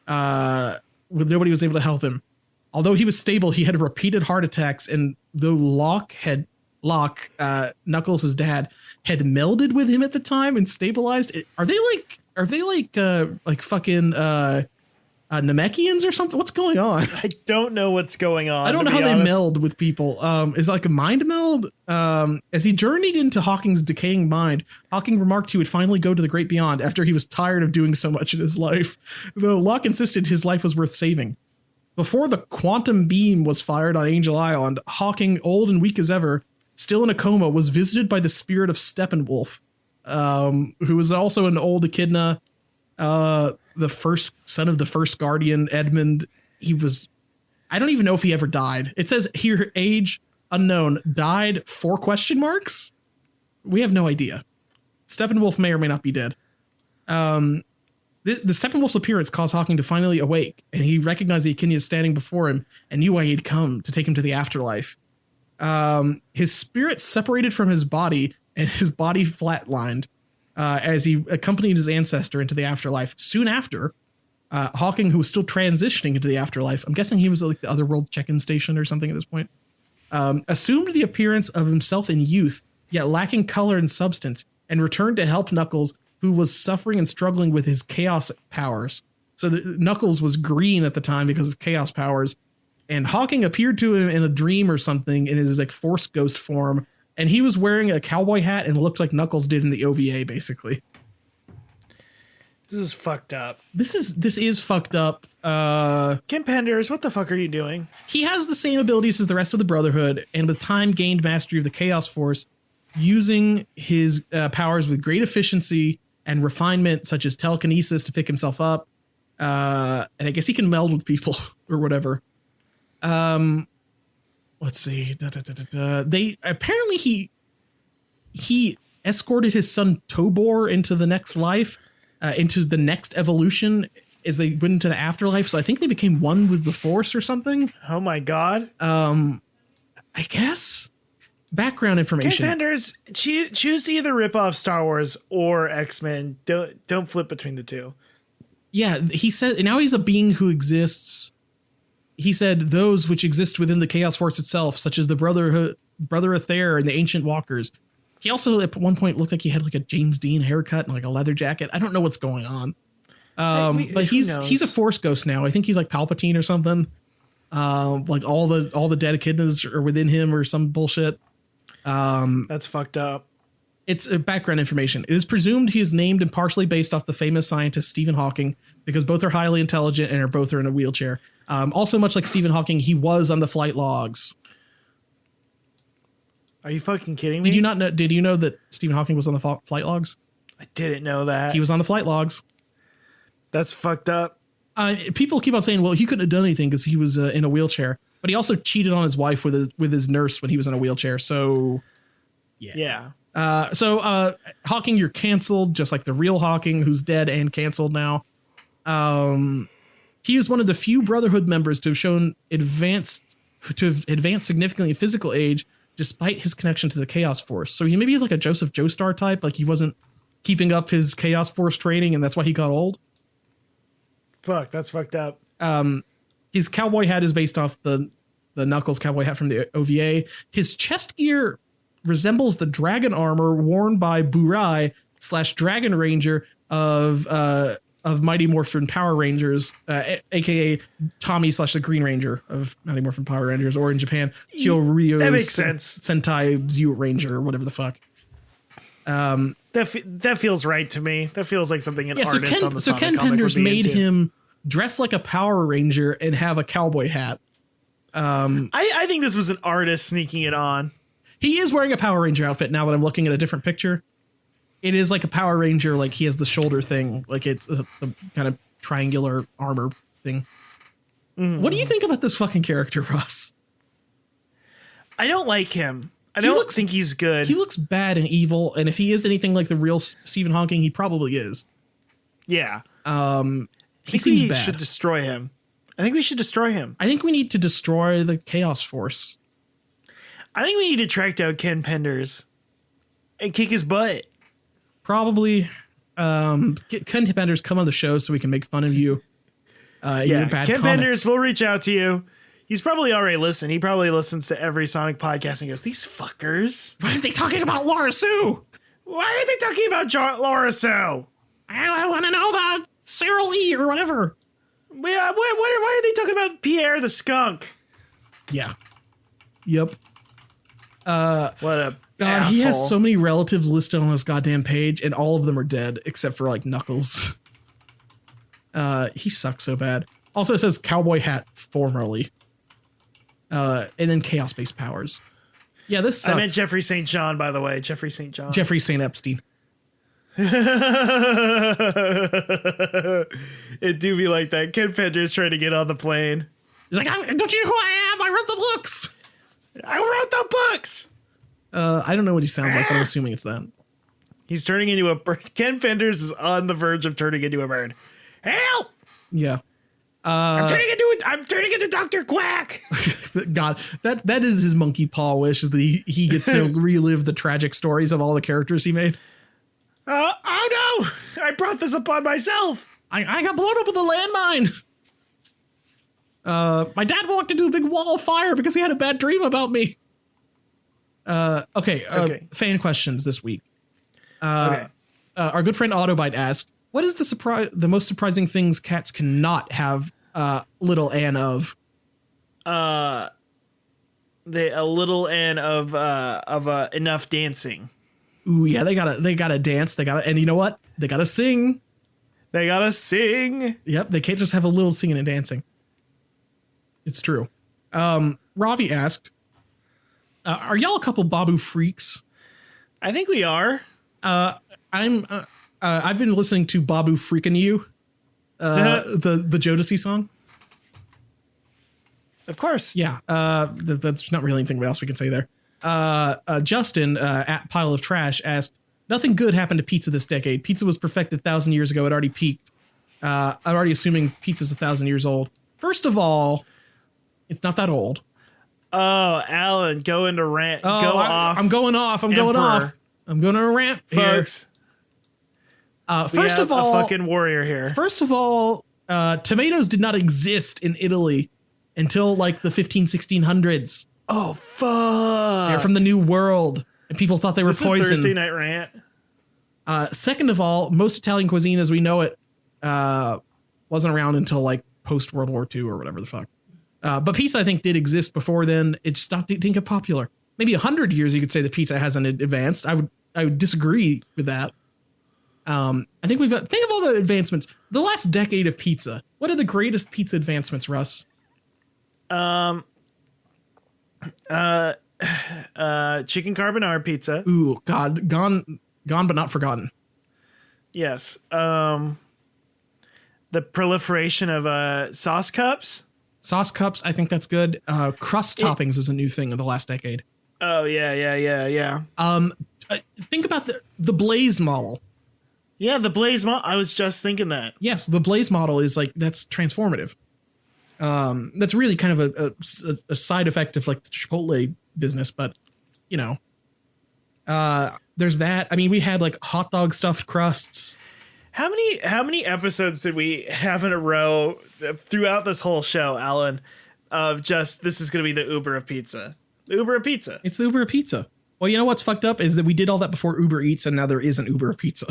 Nobody was able to help him. Although he was stable, he had repeated heart attacks, and though Knuckles' dad, had melded with him at the time and stabilized. Are they like fucking Namekians or something? What's going on? I don't know what's going on. I don't know how they meld with people. Is it like a mind meld? As he journeyed into Hawking's decaying mind, Hawking remarked he would finally go to the great beyond after he was tired of doing so much in his life. Though Locke insisted his life was worth saving. Before the quantum beam was fired on Angel Island, Hawking, old and weak as ever, still in a coma, was visited by the spirit of Steppenwolf, who was also an old echidna, the first son of the first guardian, Edmund. I don't even know if he ever died. It says here, age unknown, died, 4 question marks. We have no idea. Steppenwolf may or may not be dead. The Steppenwolf's appearance caused Hawking to finally awake, and he recognized the echidna standing before him and knew why he'd come, to take him to the afterlife. His spirit separated from his body, and his body flatlined as he accompanied his ancestor into the afterlife. Soon after, Hawking, who was still transitioning into the afterlife, I'm guessing he was like the otherworld check-in station or something at this point, assumed the appearance of himself in youth, yet lacking color and substance, and returned to help Knuckles, who was suffering and struggling with his chaos powers. So Knuckles was green at the time because of chaos powers, and Hawking appeared to him in a dream or something in his like force ghost form, and he was wearing a cowboy hat and looked like Knuckles did in the OVA, basically. This is fucked up. This is fucked up. Kim Penders, what the fuck are you doing? He has the same abilities as the rest of the Brotherhood, and with time gained mastery of the Chaos Force, using his powers with great efficiency and refinement, such as telekinesis to pick himself up. And I guess he can meld with people or whatever. Let's see. They apparently he escorted his son Tobor into the next life, into the next evolution as they went into the afterlife. So I think they became one with the Force or something. Oh my God. I guess. Background information. Kim Penders, choose to either rip off Star Wars or X-Men. Don't flip between the two. Yeah, he said now he's a being who exists. He said those which exist within the Chaos Force itself, such as the Brother Athair and the Ancient Walkers. He also at one point looked like he had like a James Dean haircut and like a leather jacket. I don't know what's going on. But he's a Force ghost now. I think he's like Palpatine or something. Like all the dead echidnas are within him or some bullshit. That's fucked up. It's background information. It is presumed he is named and partially based off the famous scientist Stephen Hawking because both are highly intelligent and are both in a wheelchair. Also, much like Stephen Hawking, he was on the flight logs. Are you fucking kidding me? Did you know that Stephen Hawking was on the flight logs? I didn't know that. He was on the flight logs. That's fucked up. People keep on saying, well, he couldn't have done anything because he was in a wheelchair. But he also cheated on his wife with his nurse when he was in a wheelchair. So, yeah. So Hawking, you're canceled, just like the real Hawking, who's dead and canceled now. He is one of the few Brotherhood members to have advanced significantly in physical age, despite his connection to the Chaos Force. So maybe he's like a Joseph Joestar type, like he wasn't keeping up his Chaos Force training, and that's why he got old. Fuck, that's fucked up. His cowboy hat is based off the Knuckles cowboy hat from the OVA. His chest gear resembles the dragon armor worn by Burai / Dragon Ranger of Mighty Morphin Power Rangers, aka Tommy / the Green Ranger of Mighty Morphin Power Rangers, or in Japan, Kyoryu. That makes sense. Sentai Zyu Ranger or whatever the fuck. That feels right to me. That feels like something an artist on the Sonic Ken comic Penders would be made into. him dress like a Power Ranger and have a cowboy hat. I think this was an artist sneaking it on. He is wearing a Power Ranger outfit now that I'm looking at a different picture. It is like a Power Ranger, like he has the shoulder thing, like it's a kind of triangular armor thing. What do you think about this fucking character, Russ? I don't like him. I don't think he's good. He looks bad and evil, and if he is anything like the real Stephen Hawking, he probably is. Yeah. He seems bad. Should destroy him. I think we should destroy him. I think we need to destroy the Chaos Force. I think we need to track down Ken Penders and kick his butt. Probably. Get Ken Penders, come on the show so we can make fun of you. Your bad Ken comments. Penders, we'll reach out to you. He's probably already listened. He probably listens to every Sonic podcast and goes, these fuckers. Why are they talking about Laura Sue? Why are they talking about Laura Sue? I want to know about Sarah Lee or whatever. Yeah, why are they talking about Pierre the skunk? Yeah. Yep. What a God, asshole. he has so many relatives listed on this goddamn page, and all of them are dead except for like Knuckles. He sucks so bad. Also, it says cowboy hat formerly. And then chaos-based powers. Yeah, this sucks. I meant Jeffrey St. John, by the way. Jeffrey St. John. Jeffrey St. Epstein. It do be like that. Ken Penders trying to get on the plane. He's like, don't you know who I am? I wrote the books. I wrote the books. I don't know what he sounds like, but I'm assuming it's that. He's turning into a bird. Ken Penders is on the verge of turning into a bird. Help! Yeah. I'm turning into Dr. Quack. God, that is his monkey paw wish, is that he gets to relive the tragic stories of all the characters he made. Oh no! I brought this upon myself. I got blown up with a landmine. My dad walked into a big wall of fire because he had a bad dream about me. Okay. Fan questions this week. Our good friend Autobite asked, what is the most surprising things cats cannot have little N of? A little N of enough dancing. Ooh, yeah, they gotta dance. And you know what? They gotta sing. Yep, they can't just have a little singing and dancing. It's true. Ravi asked, are y'all a couple Babu freaks? I think we are. I've been listening to Babu Freakin' You, the Jodeci song. Of course. Yeah. That's not really anything else we can say there. Justin at Pile of Trash asked, nothing good happened to pizza this decade. Pizza was perfected 1,000 years ago. It already peaked. I'm already assuming pizza's 1,000 years old. First of all, it's not that old. Oh, Alan, go into rant. Go off. I'm going off. I'm going off. I'm going to a rant, folks. First of all, a fucking warrior here. First of all, tomatoes did not exist in Italy until like the 1600s. Oh, fuck. They're from the New World, and people thought they were poison. Is this a Thursday night rant? Second of all, most Italian cuisine as we know it wasn't around until like post World War II or whatever the fuck. But pizza, I think, did exist before then. It just didn't get popular. Maybe 100 years, you could say that pizza hasn't advanced. I would disagree with that. I think think of all the advancements. The last decade of pizza. What are the greatest pizza advancements, Russ? Chicken carbonara pizza. Ooh, God, gone but not forgotten. Yes. The proliferation of sauce cups. Sauce cups, I think that's good. Crust toppings is a new thing in the last decade. Oh yeah. Think about the Blaze model. Yeah, the Blaze model. I was just thinking that. Yes, the Blaze model is like that's transformative. That's really kind of a side effect of like the Chipotle business, but you know, there's that. I mean, we had like hot dog stuffed crusts. How many episodes did we have in a row throughout this whole show, Alan, of just this is going to be the Uber of pizza? The Uber of pizza. It's the Uber of pizza. Well, you know what's fucked up is that we did all that before Uber Eats, and now there is an Uber of pizza.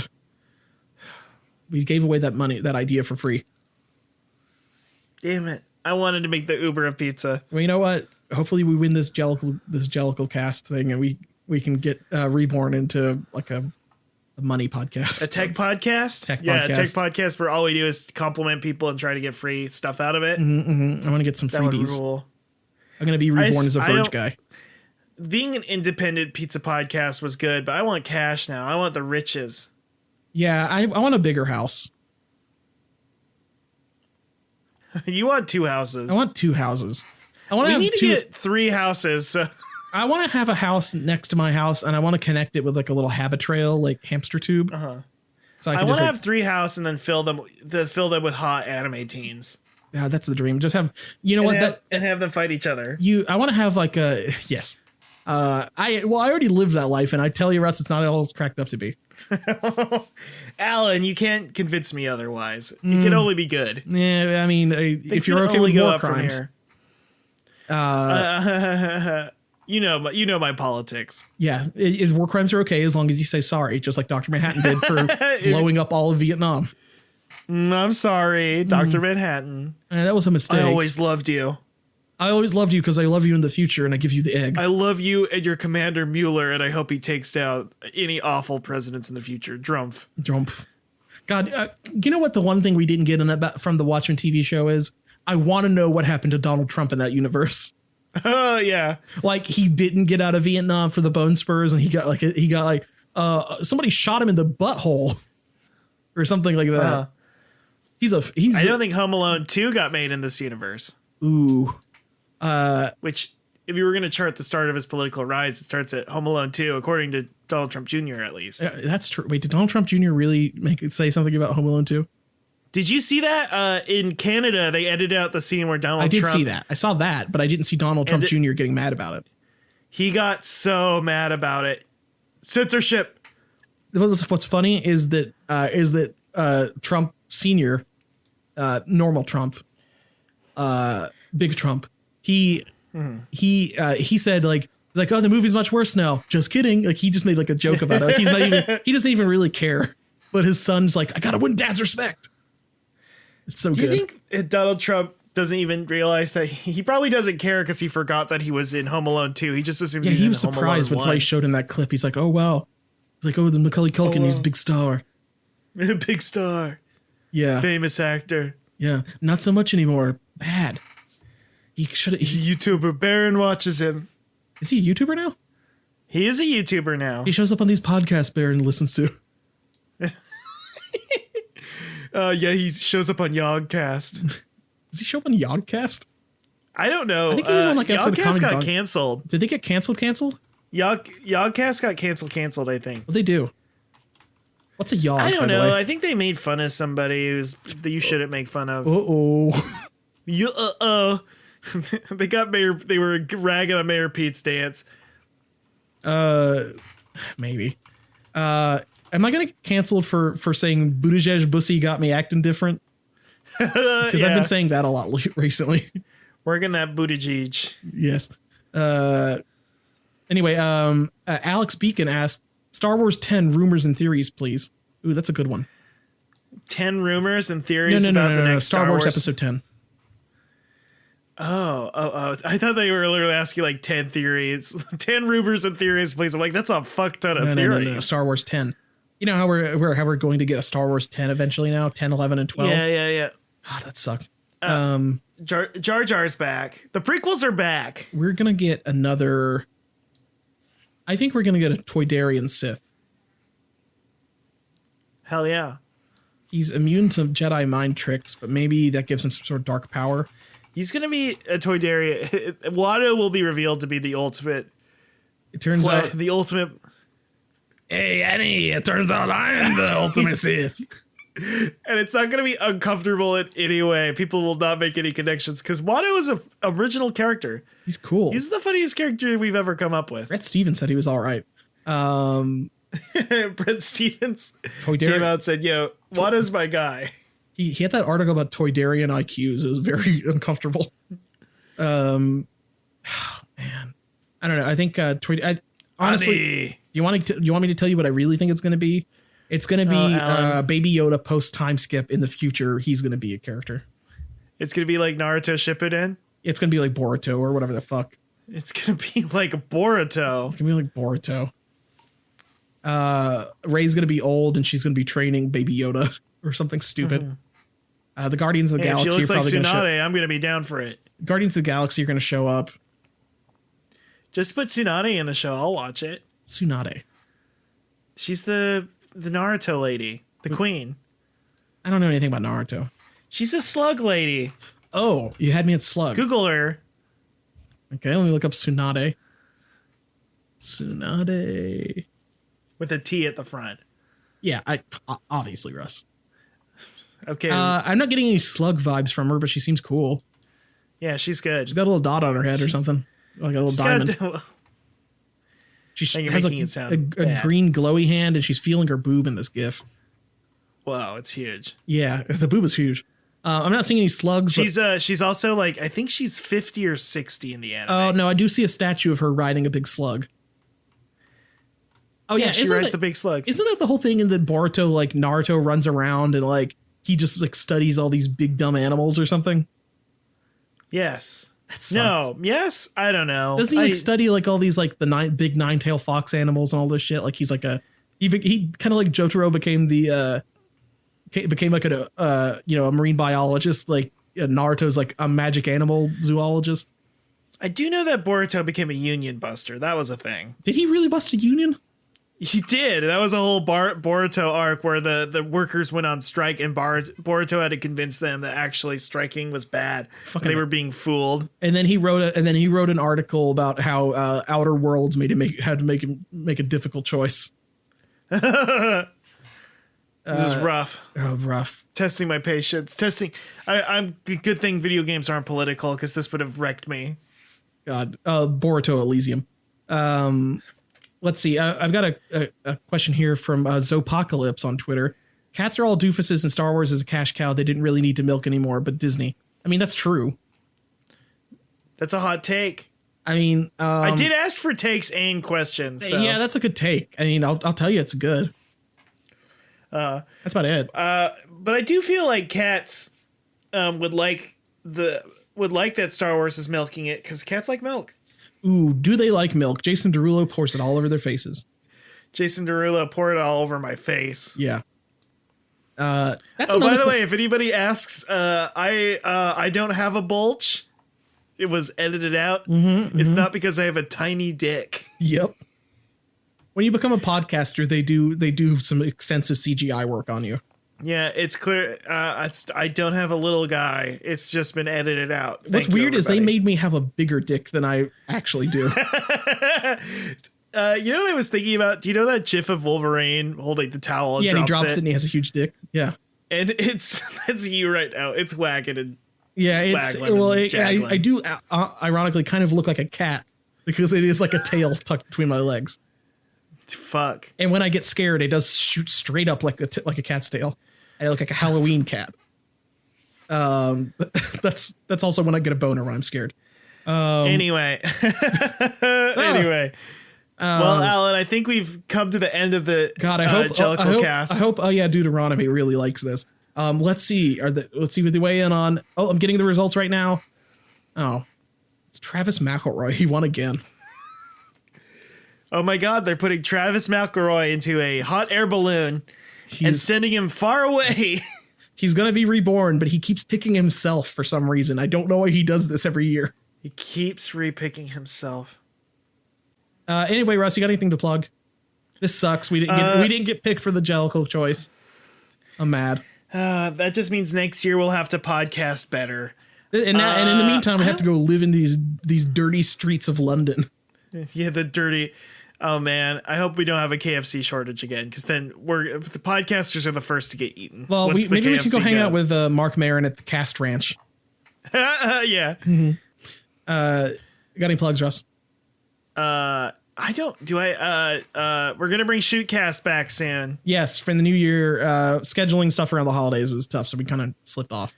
We gave away that idea for free. Damn it. I wanted to make the Uber of pizza. Well, you know what? Hopefully we win this Jellicle cast thing, and we can get reborn into like a money podcast. A tech podcast? Tech podcast. A tech podcast where all we do is compliment people and try to get free stuff out of it. I want to get some freebies. I'm going to be reborn as a Verge guy. Being an independent pizza podcast was good, but I want cash now. I want the riches. Yeah, I want a bigger house. You want 2 houses. I want 2 houses. We need to get 3 houses. So. I want to have a house next to my house, and I want to connect it with like a little habit trail, like hamster tube. So I want to have 3 houses and then fill them with hot anime teens. Yeah, that's the dream. Just have and have them fight each other. I want to have like a yes. I already lived that life, and I tell you, Russ, it's not all it's cracked up to be. Alan, you can't convince me otherwise. It can only be good. Yeah, I mean, if you're okay with war crimes, you know my politics. Yeah, war crimes are okay as long as you say sorry, just like Dr. Manhattan did for blowing up all of Vietnam. I'm sorry, Dr. Manhattan. That was a mistake. I always loved you. I always loved you because I love you in the future, and I give you the egg. I love you and your Commander Mueller, and I hope he takes down any awful presidents in the future. Drumpf. God, you know what the one thing we didn't get from the Watchmen TV show is? I want to know what happened to Donald Trump in that universe. Oh, yeah. Like, he didn't get out of Vietnam for the bone spurs, and he got somebody shot him in the butthole or something like that. I don't think Home Alone 2 got made in this universe. Ooh. Which, if you were going to chart the start of his political rise, it starts at Home Alone 2, according to Donald Trump Jr., at least. That's true. Wait, did Donald Trump Jr. really say something about Home Alone 2? Did you see that? In Canada, they edited out the scene where Donald Trump... I did see that. I saw that, but I didn't see Donald Trump Jr. getting mad about it. He got so mad about it. Censorship. What's funny is that Trump Sr. normal Trump, big Trump. He said like oh, the movie's much worse now. Just kidding. Like he just made like a joke about it. Like, he doesn't even really care. But his son's like, I gotta win dad's respect. It's so good. Do you think Donald Trump doesn't even realize that he probably doesn't care because he forgot that he was in Home Alone 2. He just assumes he was surprised when somebody showed him that clip. He's like, oh wow. He's like, oh, the Macaulay Culkin, he's a big star. Big star. Yeah. Famous actor. Yeah. Not so much anymore. Bad. He's a YouTuber. Baron watches him. Is he a YouTuber now? He is a YouTuber now. He shows up on these podcasts Baron listens to. Yeah, he shows up on Yogcast. Does he show up on Yogcast? I don't know. I think he was on like episode of Yogcast got canceled. Did they get canceled? Yogcast got canceled, I think. What they do? What's a Yog? I don't know. I think they made fun of somebody that you shouldn't make fun of. They were ragging on Mayor Pete's dance. Maybe. Am I gonna get canceled for saying Buttigieg bussy got me acting different? Because I've been saying that a lot recently. Working that Buttigieg. Yes. Anyway, Alex Beacon asked, Star Wars 10 rumors and theories, please. Ooh, that's a good one. 10 rumors and theories about the next Star Wars episode 10. Oh. I thought they were literally asking like 10 theories. 10 rumors and theories, please. I'm like, that's a fuck ton of theories. No. Star Wars 10. You know how we're going to get a Star Wars 10 eventually now? 10, 11, and 12? Yeah. God, that sucks. Jar Jar's back. The prequels are back. We're going to get another... I think we're going to get a Toydarian Sith. Hell yeah. He's immune to Jedi mind tricks, but maybe that gives him some sort of dark power. He's going to be a Toydarian. Watto will be revealed to be the ultimate. It turns out... The ultimate... Hey, Annie, it turns out I am the ultimate Sith. And it's not going to be uncomfortable in any way. People will not make any connections because Watto is an original character. He's cool. He's the funniest character we've ever come up with. Bret Stevens said he was all right. Bret Stevens came out and said, yo, Watto's my guy. He had that article about Toydarian IQs. It was very uncomfortable. Oh, man. I don't know. I think honestly, you want me to tell you what I really think it's going to be? It's going to be Baby Yoda post time skip in the future. He's going to be a character. It's going to be like Naruto Shippuden. It's going to be like Boruto or whatever the fuck. It's going to be like Boruto. It's going to be like Boruto. Rey's going to be old and she's going to be training Baby Yoda or something stupid. Mm-hmm. The Guardians of the Galaxy. If she looks are like probably Tsunade, I'm going to be down for it. Guardians of the Galaxy are going to show up. Just put Tsunade in the show. I'll watch it. Tsunade. She's the Naruto lady, the queen. I don't know anything about Naruto. She's a slug lady. Oh, you had me at slug. Google her. Okay, let me look up Tsunade. Tsunade. With a T at the front. Yeah, obviously, Russ. Okay. I'm not getting any slug vibes from her, but she seems cool. Yeah, she's good. She's got a little dot on her head or something. Like a little diamond. She has a green glowy hand and she's feeling her boob in this gif. Wow, it's huge. Yeah, the boob is huge. I'm not seeing any slugs. She's also like, I think she's 50 or 60 in the anime. Oh, no, I do see a statue of her riding a big slug. Oh, yeah, she rides the big slug. Isn't that the whole thing in the Boruto, like Naruto runs around and like he just like studies all these big dumb animals or something? Yes. No. Yes. I don't know. Doesn't he like study like all these like the big nine-tail fox animals and all this shit? Like he's like he kind of like Jotaro became like a marine biologist. Like Naruto's like a magic animal zoologist. I do know that Boruto became a union buster. That was a thing. Did he really bust a union? He did. That was a whole Boruto arc where the workers went on strike and Boruto had to convince them that actually striking was bad. They were being fooled. And then he wrote an article about how Outer Worlds had to make a difficult choice. This is rough. Oh, rough. Testing my patience. I'm good thing video games aren't political because this would have wrecked me. God. Boruto Elysium. Let's see. I've got a question here from Zopocalypse on Twitter. cats are all doofuses and Star Wars is a cash cow they didn't really need to milk anymore, but Disney. I mean, that's true. That's a hot take. I mean, I did ask for takes and questions. So. Yeah, that's a good take. I mean, I'll tell you it's good. That's about it. But I do feel like cats would like that Star Wars is milking it because cats like milk. Ooh, do they like milk? Jason Derulo pours it all over their faces. Jason Derulo poured it all over my face. Yeah. By the way, if anybody asks, I don't have a bulge. It was edited out. It's not because I have a tiny dick. Yep. When you become a podcaster, they do some extensive CGI work on you. Yeah, it's clear. I don't have a little guy. It's just been edited out. What's weird is they made me have a bigger dick than I actually do. You know what I was thinking about? Do you know that GIF of Wolverine holding the towel? And he drops it and he has a huge dick. Yeah, and that's you right now. It's wagging and I do ironically kind of look like a cat because it is like a tail tucked between my legs. Fuck. And when I get scared, it does shoot straight up like a cat's tail. I look like a Halloween cat. That's also when I get a boner when I'm scared. Anyway. Well, Alan, I think we've come to the end of the Jellicle cast. I hope Deuteronomy really likes this. Let's see. Let's see what they weigh in on. Oh, I'm getting the results right now. Oh, it's Travis McElroy. He won again. Oh my God, they're putting Travis McElroy into a hot air balloon and sending him far away. He's going to be reborn, but he keeps picking himself for some reason. I don't know why he does this every year. He keeps repicking himself. Anyway, Russ, you got anything to plug? This sucks. We didn't get picked for the Jellicle choice. I'm mad. That just means next year we'll have to podcast better. And in the meantime, we have to go live in these dirty streets of London. Yeah, the dirty. Oh man, I hope we don't have a KFC shortage again, because then the podcasters are the first to get eaten. Well, maybe we can go hang out with Mark Maron at the Cast Ranch. Yeah. Mm-hmm. Got any plugs, Russ? I don't. Do I? We're gonna bring Shootcast back soon. Yes, for the new year. Scheduling stuff around the holidays was tough, so we kind of slipped off.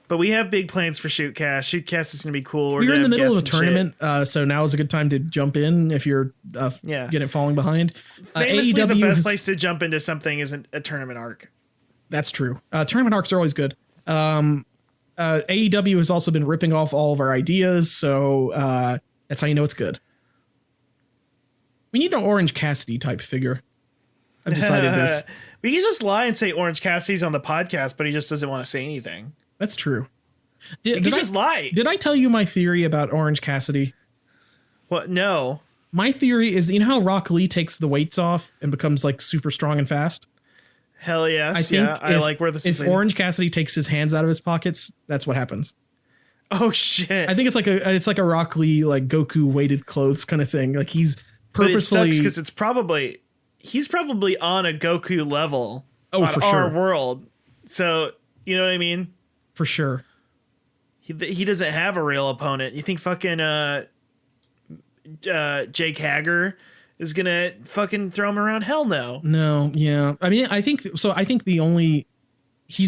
But we have big plans for Shootcast. Shootcast is going to be cool. We're in the middle of a tournament, so now is a good time to jump in if you're falling behind. Famously, AEW the best place to jump into something isn't a tournament arc. That's true. Tournament arcs are always good. AEW has also been ripping off all of our ideas, so that's how you know it's good. We need an Orange Cassidy type figure. I've decided this. We can just lie and say Orange Cassidy's on the podcast, but he just doesn't want to say anything. That's true. Did just lie. Did I tell you my theory about Orange Cassidy? What? No. My theory is, you know how Rock Lee takes the weights off and becomes like super strong and fast? Hell yes. I like where this is. If Orange Cassidy takes his hands out of his pockets, that's what happens. Oh shit. I think it's like a Rock Lee, like Goku weighted clothes kind of thing. Like he's purposefully. But it sucks because he's probably on a Goku level. Oh, for sure. Our world. So, you know what I mean? For sure. He doesn't have a real opponent. You think fucking Jake Hager is gonna fucking throw him around? Hell no. No, yeah. I mean, I think he's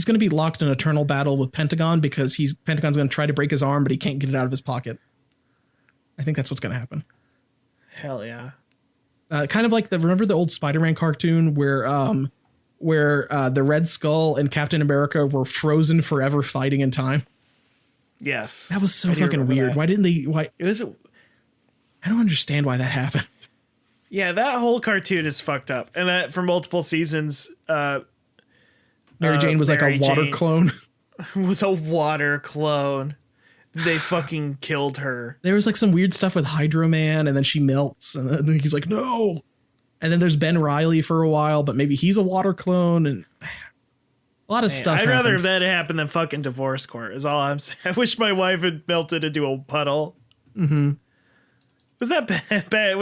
gonna be locked in an eternal battle with Pentagon because Pentagon's gonna try to break his arm, but he can't get it out of his pocket. I think that's what's gonna happen. Hell yeah. Kind of like remember the old Spider-Man cartoon where the Red Skull and Captain America were frozen forever fighting in time? Yes. That was so fucking weird. Why didn't they? Why? I don't understand why that happened. Yeah, that whole cartoon is fucked up. And that for multiple seasons, Mary Jane was like a water clone. Was a water clone. They fucking killed her. There was like some weird stuff with Hydro Man, and then she melts, and then he's like, no. And then there's Ben Reilly for a while, but maybe he's a water clone, and a lot of stuff. I'd rather that happen than fucking Divorce Court, is all I'm saying. I wish my wife had melted into a puddle. Mm-hmm. Was that bad? By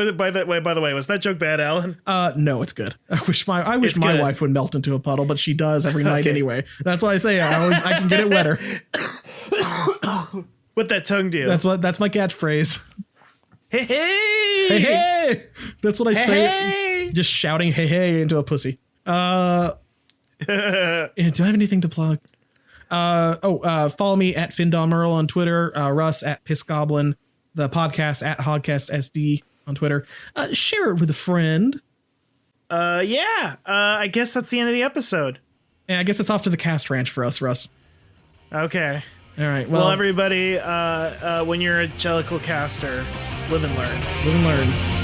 the way, was that joke bad, Alan? No, it's good. I wish my wife would melt into a puddle, but she does every night anyway. That's why I say I can get it wetter. What'd that tongue do? That's my catchphrase. Hey, hey, hey, hey. That's what I say. Hey. Just shouting hey, hey into a pussy. Do I have anything to plug? Follow me at FinDomEarl on Twitter, Russ at PissGoblin, the podcast at HogcastSD on Twitter. Share it with a friend. I guess that's the end of the episode. And I guess it's off to the cast ranch for us, Russ. Okay. All right. Well, everybody, when you're a Jellicle caster, live and learn. Live and learn.